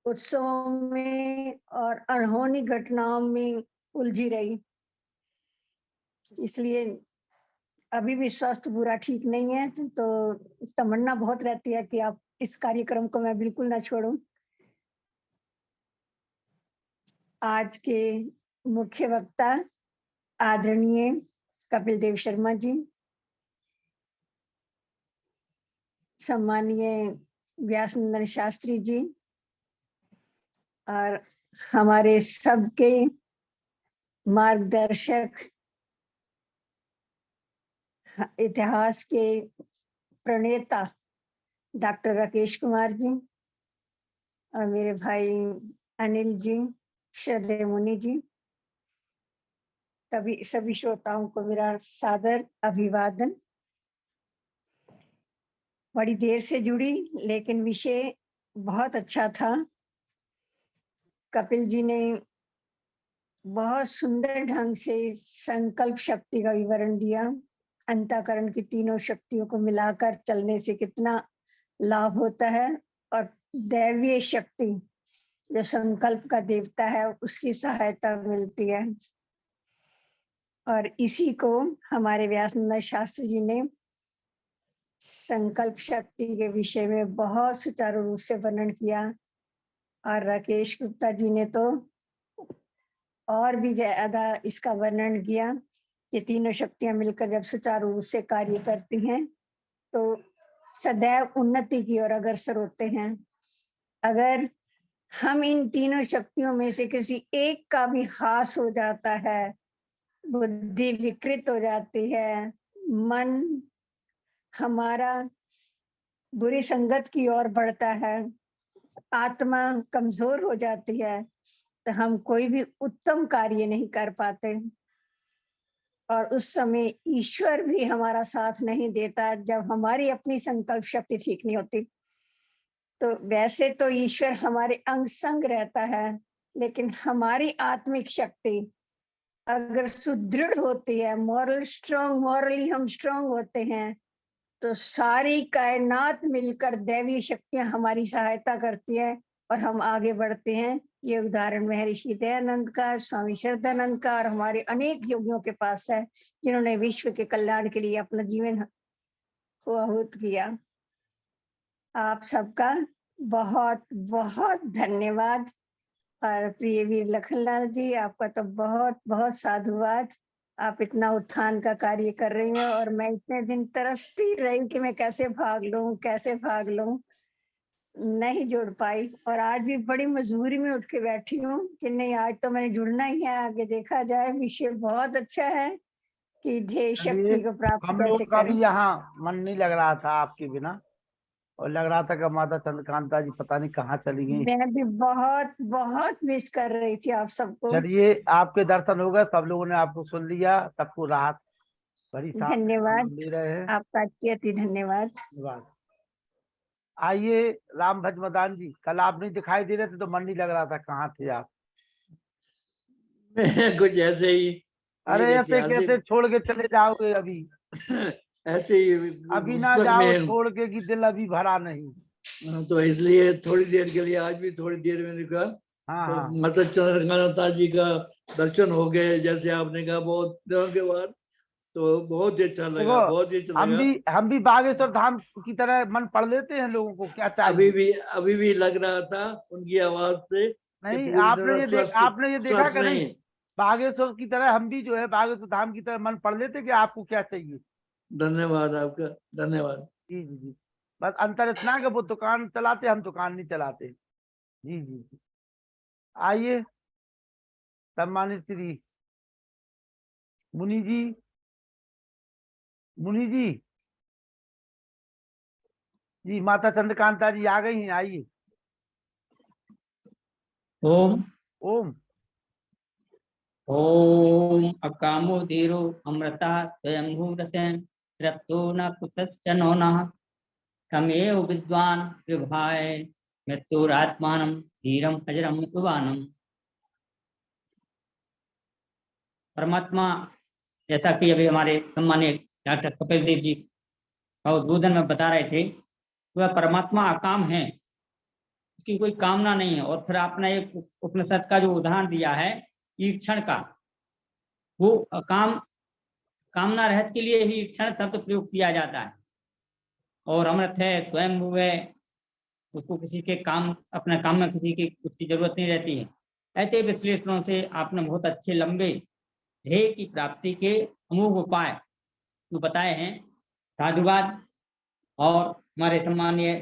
उत्सवों में और अनहोनी घटनाओं में उलझी रही, इसलिए अभी भी स्वास्थ्य पूरा ठीक नहीं है। तो तमन्ना बहुत रहती है कि आप इस कार्यक्रम को मैं बिल्कुल ना छोड़ूं। आज के मुख्य वक्ता आदरणीय कपिल देव शर्मा जी, सम्मानीय व्यासनंदन शास्त्री जी और हमारे सबके मार्गदर्शक, इतिहास के प्रणेता डॉक्टर राकेश कुमार जी और मेरे भाई अनिल जी, श्रद्धेय मुनि जी, सभी श्रोताओं को मेरा सादर अभिवादन। बड़ी देर से जुड़ी, लेकिन विषय बहुत अच्छा था। कपिल जी ने बहुत सुंदर ढंग से संकल्प शक्ति का विवरण दिया। अंतःकरण की तीनों शक्तियों को मिलाकर चलने से कितना लाभ होता है और दैवीय शक्ति जो संकल्प का देवता है उसकी सहायता मिलती है। और इसी को हमारे व्यासनंदन शास्त्री जी ने संकल्प शक्ति के विषय में बहुत सुचारू रूप से वर्णन किया और राकेश गुप्ता जी ने तो और भी ज्यादा इसका वर्णन किया कि तीनों शक्तियां मिलकर जब सुचारू रूप से कार्य करती हैं तो सदैव उन्नति की ओर अग्रसर होते हैं। अगर हम इन तीनों शक्तियों में से किसी एक का भी ह्रास हो जाता है, बुद्धि विकृत हो जाती है, मन हमारा बुरी संगत की ओर बढ़ता है, आत्मा कमजोर हो जाती है, तो हम कोई भी उत्तम कार्य नहीं कर पाते और उस समय ईश्वर भी हमारा साथ नहीं देता जब हमारी अपनी संकल्प शक्ति ठीक नहीं होती। तो वैसे तो ईश्वर हमारे अंग संग रहता है, लेकिन हमारी आत्मिक शक्ति अगर सुदृढ़ होती है, मॉरली हम स्ट्रांग होते हैं, तो सारी कायनात मिलकर दैवीय शक्तियां हमारी सहायता करती है और हम आगे बढ़ते हैं। ये उदाहरण महर्षि दयानंद का, स्वामी श्रद्धानंद का और हमारे अनेक योगियों के पास है जिन्होंने विश्व के कल्याण के लिए अपना जीवन को आहूत किया। आप सबका बहुत बहुत धन्यवाद। और प्रिय वीर लखनलाल जी, आपका तो बहुत बहुत साधुवाद। आप इतना उत्थान का कार्य कर रही हैं और मैं इतने दिन तरसती रही कि मैं कैसे भाग लूं, नहीं जुड़ पाई और आज भी बड़ी मजबूरी में उठ के बैठी हूँ कि नहीं, आज तो मैंने जुड़ना ही है। आगे देखा जाए। विषय बहुत अच्छा है कि ध्येय शक्ति को प्राप्त हम कैसे लोगों का करें। भी यहाँ मन नहीं लग रहा था आपके बिना, और लग रहा था कि माता चंद्रकांता जी पता नहीं कहाँ चली गई। मैं भी बहुत बहुत मिस कर रही थी आप सबको। चलिए, आपके दर्शन हो गए, सब लोगों ने आपको सुन लिया, सबको राहत भरी सांस धन्यवाद, ले रहे हैं। आपका अति धन्यवाद। धन्यवाद। आइए राम भजमदान जी, कल आप नहीं दिखाई दे रहे थे तो मन नहीं लग रहा था, कहाँ थे आप? कुछ ऐसे ही। अरे ऐसे कैसे छोड़ के चले जाओगे अभी? ऐसे ही अभी ना जाओ छोड़ के कि दिल अभी भरा नहीं। तो इसलिए थोड़ी देर के लिए, आज भी थोड़ी देर मैंने कहा, हाँ, माता चंद्रकांता जी का दर्शन हो गए जैसे आपने कहा, बहुत दिनों के बाद, तो बहुत ही अच्छा लगा, बहुत ही अच्छा लगा। हम भी बागेश्वर धाम की तरह मन पढ़ लेते हैं लोगों को, क्या चाहिए? अभी भी लग रहा था उनकी आवाज से नहीं, आपने ये देखा कि नहीं? बागेश्वर की तरह हम भी जो है बागेश्वर धाम की तरह मन पढ़ लेते कि आपको क्या चाहिए। धन्यवाद आपका, धन्यवाद। जी जी जी, बस अंतर इतना है कि वो दुकान चलाते, हम दुकान नहीं चलाते। जी जी जी, आइए सम्मानित श्री मुनि जी, मुनि जी, जी माता चंद्रकांता जी आ गई हैं, आइए। ओम ओम। ओम अकामो धीरो अमृता स्वयंभू रसेन तृप्तो न कुतश्च नो नः तमेव विद्वान विभाय मृत्युरात्मानं धीरम अजरम युवानम। परमात्मा, जैसा कि अभी हमारे सम्मानीय डॉक्टर कपिल देव जी और उद्बोधन में बता रहे थे, वह परमात्मा अकाम है, उसकी कोई कामना नहीं है। और फिर आपने एक उपनिषद का जो उदाहरण दिया है ईक्षण का, वो अकाम कामना रहित के लिए ही क्षण शब्द प्रयोग किया जाता है। और अमृत है, स्वयं है, उसको किसी के काम, अपने काम में किसी की उसकी जरूरत नहीं रहती है। ऐसे विश्लेषणों से आपने बहुत अच्छे लंबे ध्येय की प्राप्ति के अमोघ उपाय जो बताए हैं। साधुवाद। और हमारे सम्मानीय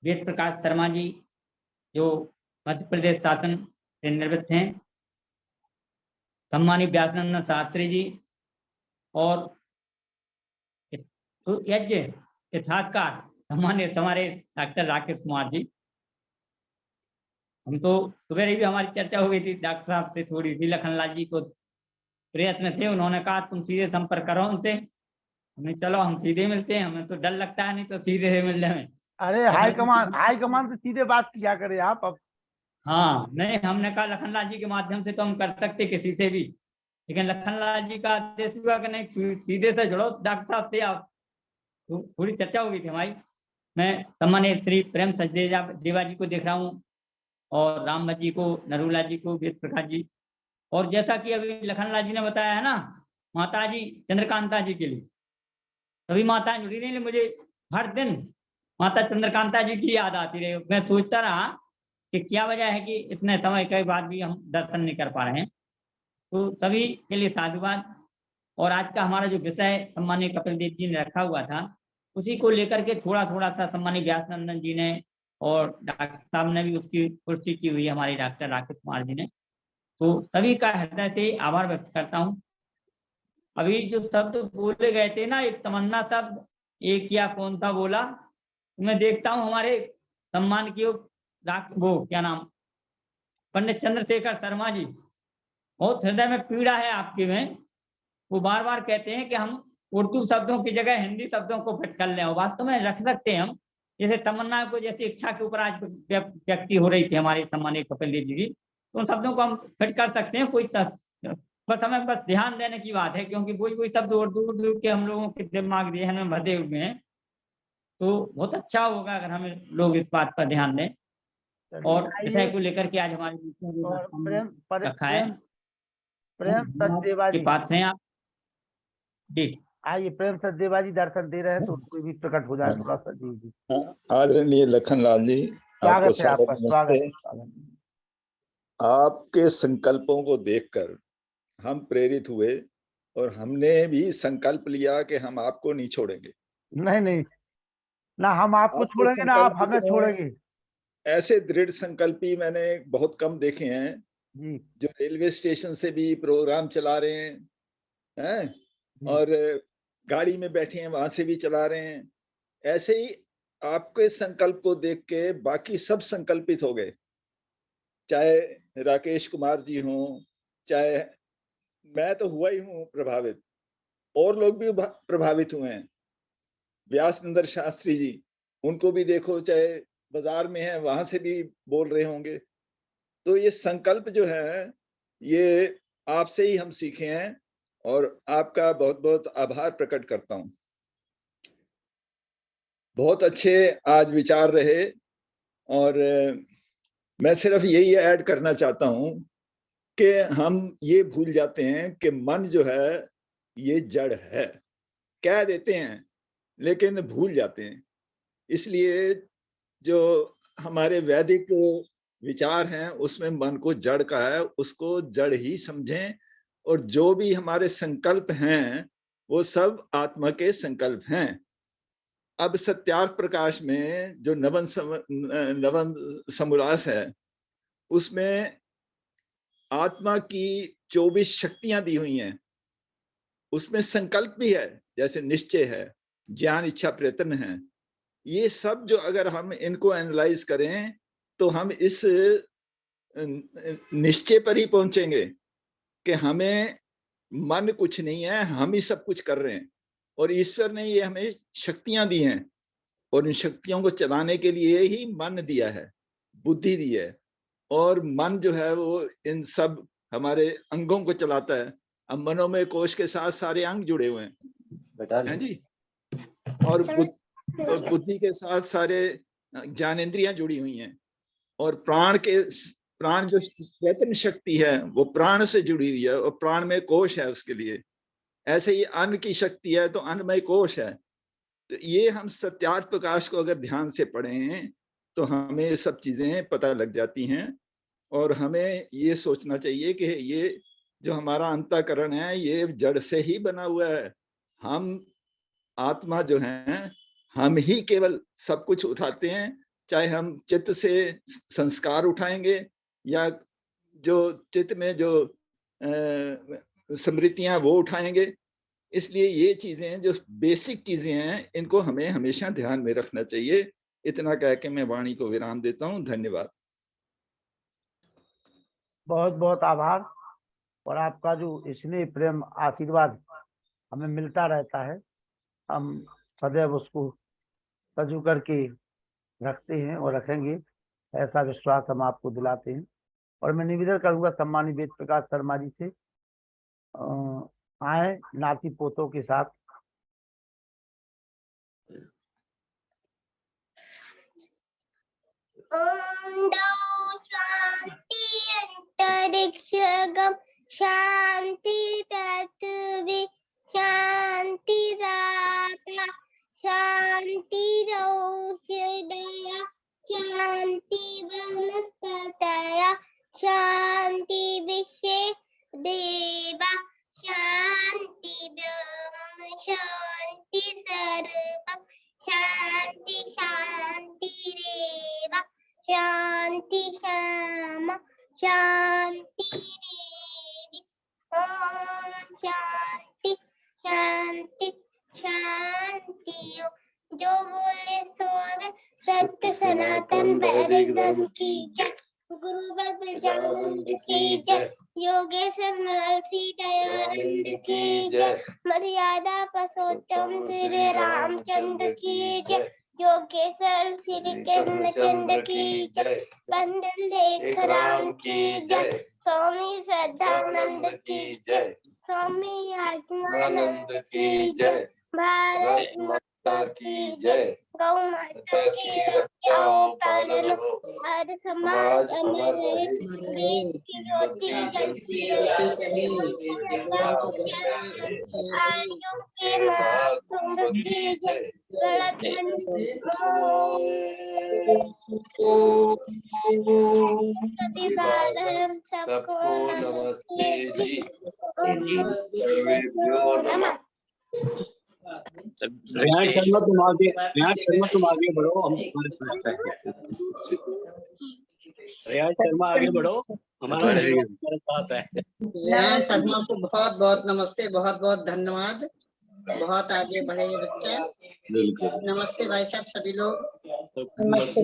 वेद प्रकाश शर्मा जी जो मध्य प्रदेश शासन से निवृत्त हैं, सम्मानीय व्यासनंदन शास्त्री जी और तो यज्ञ यथार्थकार सम्मान्य हमारे डॉक्टर राकेश कुमार जी। हम तो सुबह भी हमारी चर्चा हो गई थी डॉक्टर साहब से थोड़ी सी, लखनलाल जी को प्रयत्न थे, उन्होंने कहा तुम सीधे संपर्क करो उनसे। हमने चलो हम सीधे मिलते हैं, हमें तो डर लगता है नहीं तो सीधे से मिलने में। अरे हाईकमान से सीधे बात किया करे आप अब। हाँ नहीं, हमने कहा लखनलाल जी के माध्यम से तो हम कर सकते किसी से भी, लेकिन लखनलाल जी का आदेश हुआ कि नहीं सीधे से जुड़ो डॉक्टर साहब से आप। तो थोड़ी चर्चा हो गई थी हमारी। मैं सम्मानित श्री प्रेम सचदेवा जी को देख रहा हूँ और राममत जी को, नरूला जी को, वेद प्रकाश जी। और जैसा कि अभी लखनलाल जी ने बताया है ना, माता जी चंद्रकांता जी के लिए सभी माताएं जुड़ी रही, मुझे हर दिन माता चंद्रकांता जी की याद आती रही। मैं सोचता रहा कि क्या वजह है कि इतने समय के बाद भी हम दर्शन नहीं कर पा रहे हैं। तो सभी के लिए साधुवाद। और आज का हमारा जो विषय सम्मानीय कपिल देव जी ने रखा हुआ था, उसी को लेकर के थोड़ा थोड़ा सा सम्मानीय व्यासनंदन जी ने और डॉक्टर साहब ने भी उसकी पुष्टि की हुई है, हमारे डॉक्टर राकेश कुमार जी ने। तो सभी का हृदय से आभार व्यक्त करता हूँ। अभी जो शब्द बोले गए थे ना, एक तमन्ना शब्द, एक या कौन सा बोला, मैं देखता हूँ हमारे सम्मान की वो क्या नाम, पंडित चंद्रशेखर शर्मा जी, बहुत हृदय में पीड़ा है आपके में। वो बार बार कहते हैं कि हम उर्दू शब्दों की जगह हिंदी शब्दों को फिट कर लें, और वास्तव में रख सकते हैं हम। जैसे तमन्ना को, जैसे इच्छा के ऊपर आज व्यक्ति हो रही थी हमारे सम्मानीय कपिल देव जी की, तो उन शब्दों को हम फिट कर सकते हैं। कोई बस हमें बस ध्यान देने की बात है, क्योंकि वही शब्द उर्दू के हम लोगों के दिमाग जहन में भरे हुए हैं। तो बहुत अच्छा होगा अगर हमें लोग इस बात पर ध्यान दें। और विषय को लेकर के आज हमारे रखा है, प्रेम सचदेवा के जी पात्र हैं आप जी। आइए, प्रेम सचदेवा जी दर्शन दे रहे हैं तो उनको भी प्रकट हो जाए थोड़ा सा। जी जी, आदरणीय लखनलाल जी, आपको स्वागत है आपका, नमस्ते। स्वागत। आपके संकल्पों को देखकर हम प्रेरित हुए और हमने भी संकल्प लिया कि हम आपको नहीं छोड़ेंगे। नहीं नहीं, ना हम आपको छोड़ेंगे ना आप हमें छोड़ेंगे। ऐसे दृढ़ संकल्पी मैंने बहुत कम देखे हैं जी, जो रेलवे स्टेशन से भी प्रोग्राम चला रहे हैं और गाड़ी में बैठे हैं वहां से भी चला रहे हैं। ऐसे ही आपके संकल्प को देख के बाकी सब संकल्पित हो गए, चाहे राकेश कुमार जी हों, चाहे मैं तो हुआ ही हूं प्रभावित, और लोग भी प्रभावित हुए हैं। व्यासनंदन शास्त्री जी, उनको भी देखो, चाहे बाजार में है वहां से भी बोल रहे होंगे। तो ये संकल्प जो है ये आपसे ही हम सीखे हैं और आपका बहुत बहुत आभार प्रकट करता हूं। बहुत अच्छे आज विचार रहे और मैं सिर्फ यही ऐड करना चाहता हूं कि हम ये भूल जाते हैं कि मन जो है ये जड़ है, कह देते हैं लेकिन भूल जाते हैं। इसलिए जो हमारे वैदिक विचार हैं उसमें मन को जड़ का है, उसको जड़ ही समझें। और जो भी हमारे संकल्प हैं वो सब आत्मा के संकल्प हैं। अब सत्यार्थ प्रकाश में जो नवम समोल्लास है उसमें आत्मा की 24 शक्तियां दी हुई हैं। उसमें संकल्प भी है, जैसे निश्चय है, ज्ञान, इच्छा, प्रयत्न है। ये सब जो अगर हम इनको एनालाइज करें तो हम इस निश्चय पर ही पहुंचेंगे कि हमें मन कुछ नहीं है, हम ही सब कुछ कर रहे हैं। और ईश्वर ने ये हमें शक्तियां दी हैं और इन शक्तियों को चलाने के लिए ही मन दिया है, बुद्धि दी है। और मन जो है वो इन सब हमारे अंगों को चलाता है। अब मनोमय कोश के साथ सारे अंग जुड़े हुए हैं जी, और बुद्धि के साथ सारे ज्ञानेंद्रियां जुड़ी हुई हैं। और प्राण जो चैतन्य शक्ति है वो प्राण से जुड़ी हुई है, और प्राण में कोश है उसके लिए। ऐसे ही अन्न की शक्ति है तो अन्नमय कोश है। तो ये हम सत्यार्थ प्रकाश को अगर ध्यान से पढ़ें तो हमें ये सब चीजें पता लग जाती हैं। और हमें ये सोचना चाहिए कि ये जो हमारा अंतःकरण है ये जड़ से ही बना हुआ है। हम आत्मा जो है हम ही केवल सब कुछ उठाते हैं, चाहे हम चित्त से संस्कार उठाएंगे या जो चित्त में जो स्मृतियां वो उठाएंगे। इसलिए ये चीजें जो बेसिक चीजें हैं इनको हमें हमेशा ध्यान में रखना चाहिए। इतना कह के मैं वाणी को विराम देता हूँ। धन्यवाद। बहुत बहुत आभार। और आपका जो स्नेह, प्रेम, आशीर्वाद हमें मिलता रहता है, हम सदैव उसको सजू करके रखते हैं और रखेंगे, ऐसा विश्वास हम आपको दिलाते हैं। और मैं निवेदन करूंगा सम्मानित वेद प्रकाश शर्मा जी से, आए नाती पोतों के साथ। शांति अंतरिक्षगम शांति पृथ्वी शांति राता शांति औषधया शांति वनस्पतया शांति विश्वे देवा शांति ब्रह्म शांति सर्वं शांति शांति रेवा शांति श्याम शांति रेदि ओम शांति शांति शांति। जो बोले सोवे सत्य सनातन वैदिक धर्म की जय। गुरुवर प्रजानंद की जय। योगेश्वर नरसी दयानंद की जय। मर्यादा पुरुषोत्तम श्री रामचंद्र की जय। योगेश्वर श्री कृष्णचंद्र की जय। बंधन लेख राम की जय। स्वामी श्रद्धानंद की जय। स्वामी आत्मानंद की जय। भारत माता की जय। गौ माता की रक्षा हो पालन हो, हर समाज अमर रहे, देश की ज्योति जलती रहे, आर्यों के महाकुंभ की जय। सबको नमस्ते जी। नमः। रेहान शर्मा तुम आगे बढ़ो, हम तुम्हारे साथ हैं। रेहान शर्मा आगे बढ़ो, हमारा साथ है। रेहान शर्मा को बहुत बहुत नमस्ते, बहुत बहुत धन्यवाद। बहुत आगे बढ़े ये बच्चा। नमस्ते भाई साहब सभी लोग। नमस्ते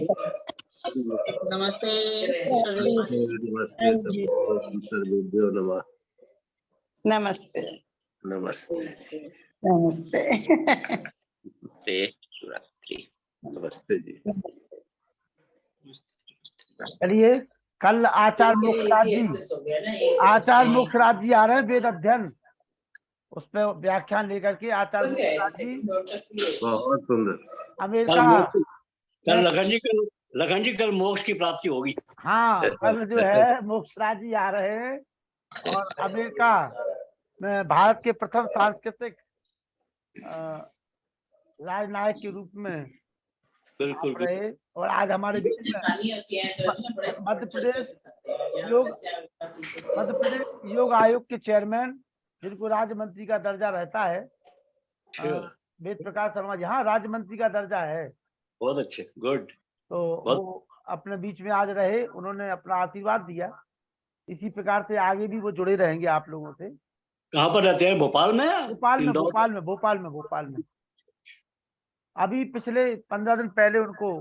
नमस्ते नमस्ते नमस्ते नमस्ते जी। चलिए, कल आचार्य मोक्षराज जी आ रहे हैं वेद अध्ययन, उस पर व्याख्यान लेकर के। आचार्य मोक्षराज जी बहुत सुंदर। अमेरिका कल लखन जी कल मोक्ष की प्राप्ति होगी। हाँ, कल जो है मोक्षराज जी आ रहे हैं और अमेरिका में भारत के प्रथम सांस्कृतिक राजनायक के रूप में बिल्कुल रहे। और आज हमारे बीच में मध्य प्रदेश योग आयोग के चेयरमैन, जिनको राज्य मंत्री का दर्जा रहता है, वेद प्रकाश शर्मा जी। हाँ, राज्य मंत्री का दर्जा है। बहुत अच्छे, गुड। तो वो अपने बीच में आज रहे, उन्होंने अपना आशीर्वाद दिया। इसी प्रकार से आगे भी वो जुड़े रहेंगे आप लोगों से। कहाँ पर रहते हैं? भोपाल में? भोपाल में। अभी पिछले 15 दिन पहले उनको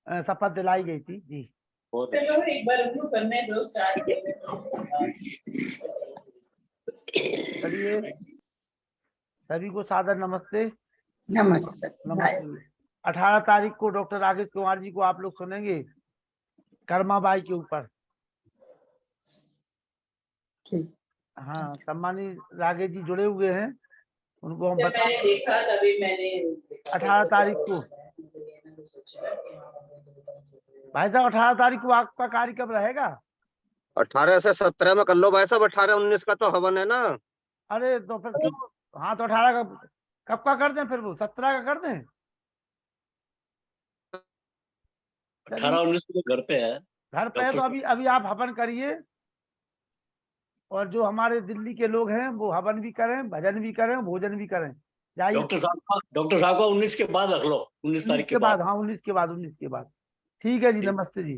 शपथ दिलाई गई थी जी। एक बार करने दो स्टार्ट। चलिए, सभी को सादर नमस्ते। नमस्ते। 18 तारीख को डॉक्टर राकेश कुमार जी को आप लोग सुनेंगे कर्माबाई के ऊपर। हाँ, सम्मानित राकेश जी जुड़े हुए हैं, उनको हम देखा तभी मैंने 18 तारीख को। भाई साहब, 18 तारीख को आपका कार्य कब रहेगा? 18 से 17 में कर लो भाई साहब, 18-19 का तो हवन है ना। अरे तो फिर क्यों? हाँ, तो 18 का कब का कर दें फिर? वो 17 का कर दें। 18-19 तो घर पे है। घर पे है तो अभी आप हवन करिए, और जो हमारे दिल्ली के लोग हैं वो हवन भी करें, भजन भी करें, भोजन भी करें। जाइए। डॉक्टर साहब का 19 के बाद रख लो, 19 तारीख के बाद। हाँ, 19 के बाद। ठीक है जी, नमस्ते जी।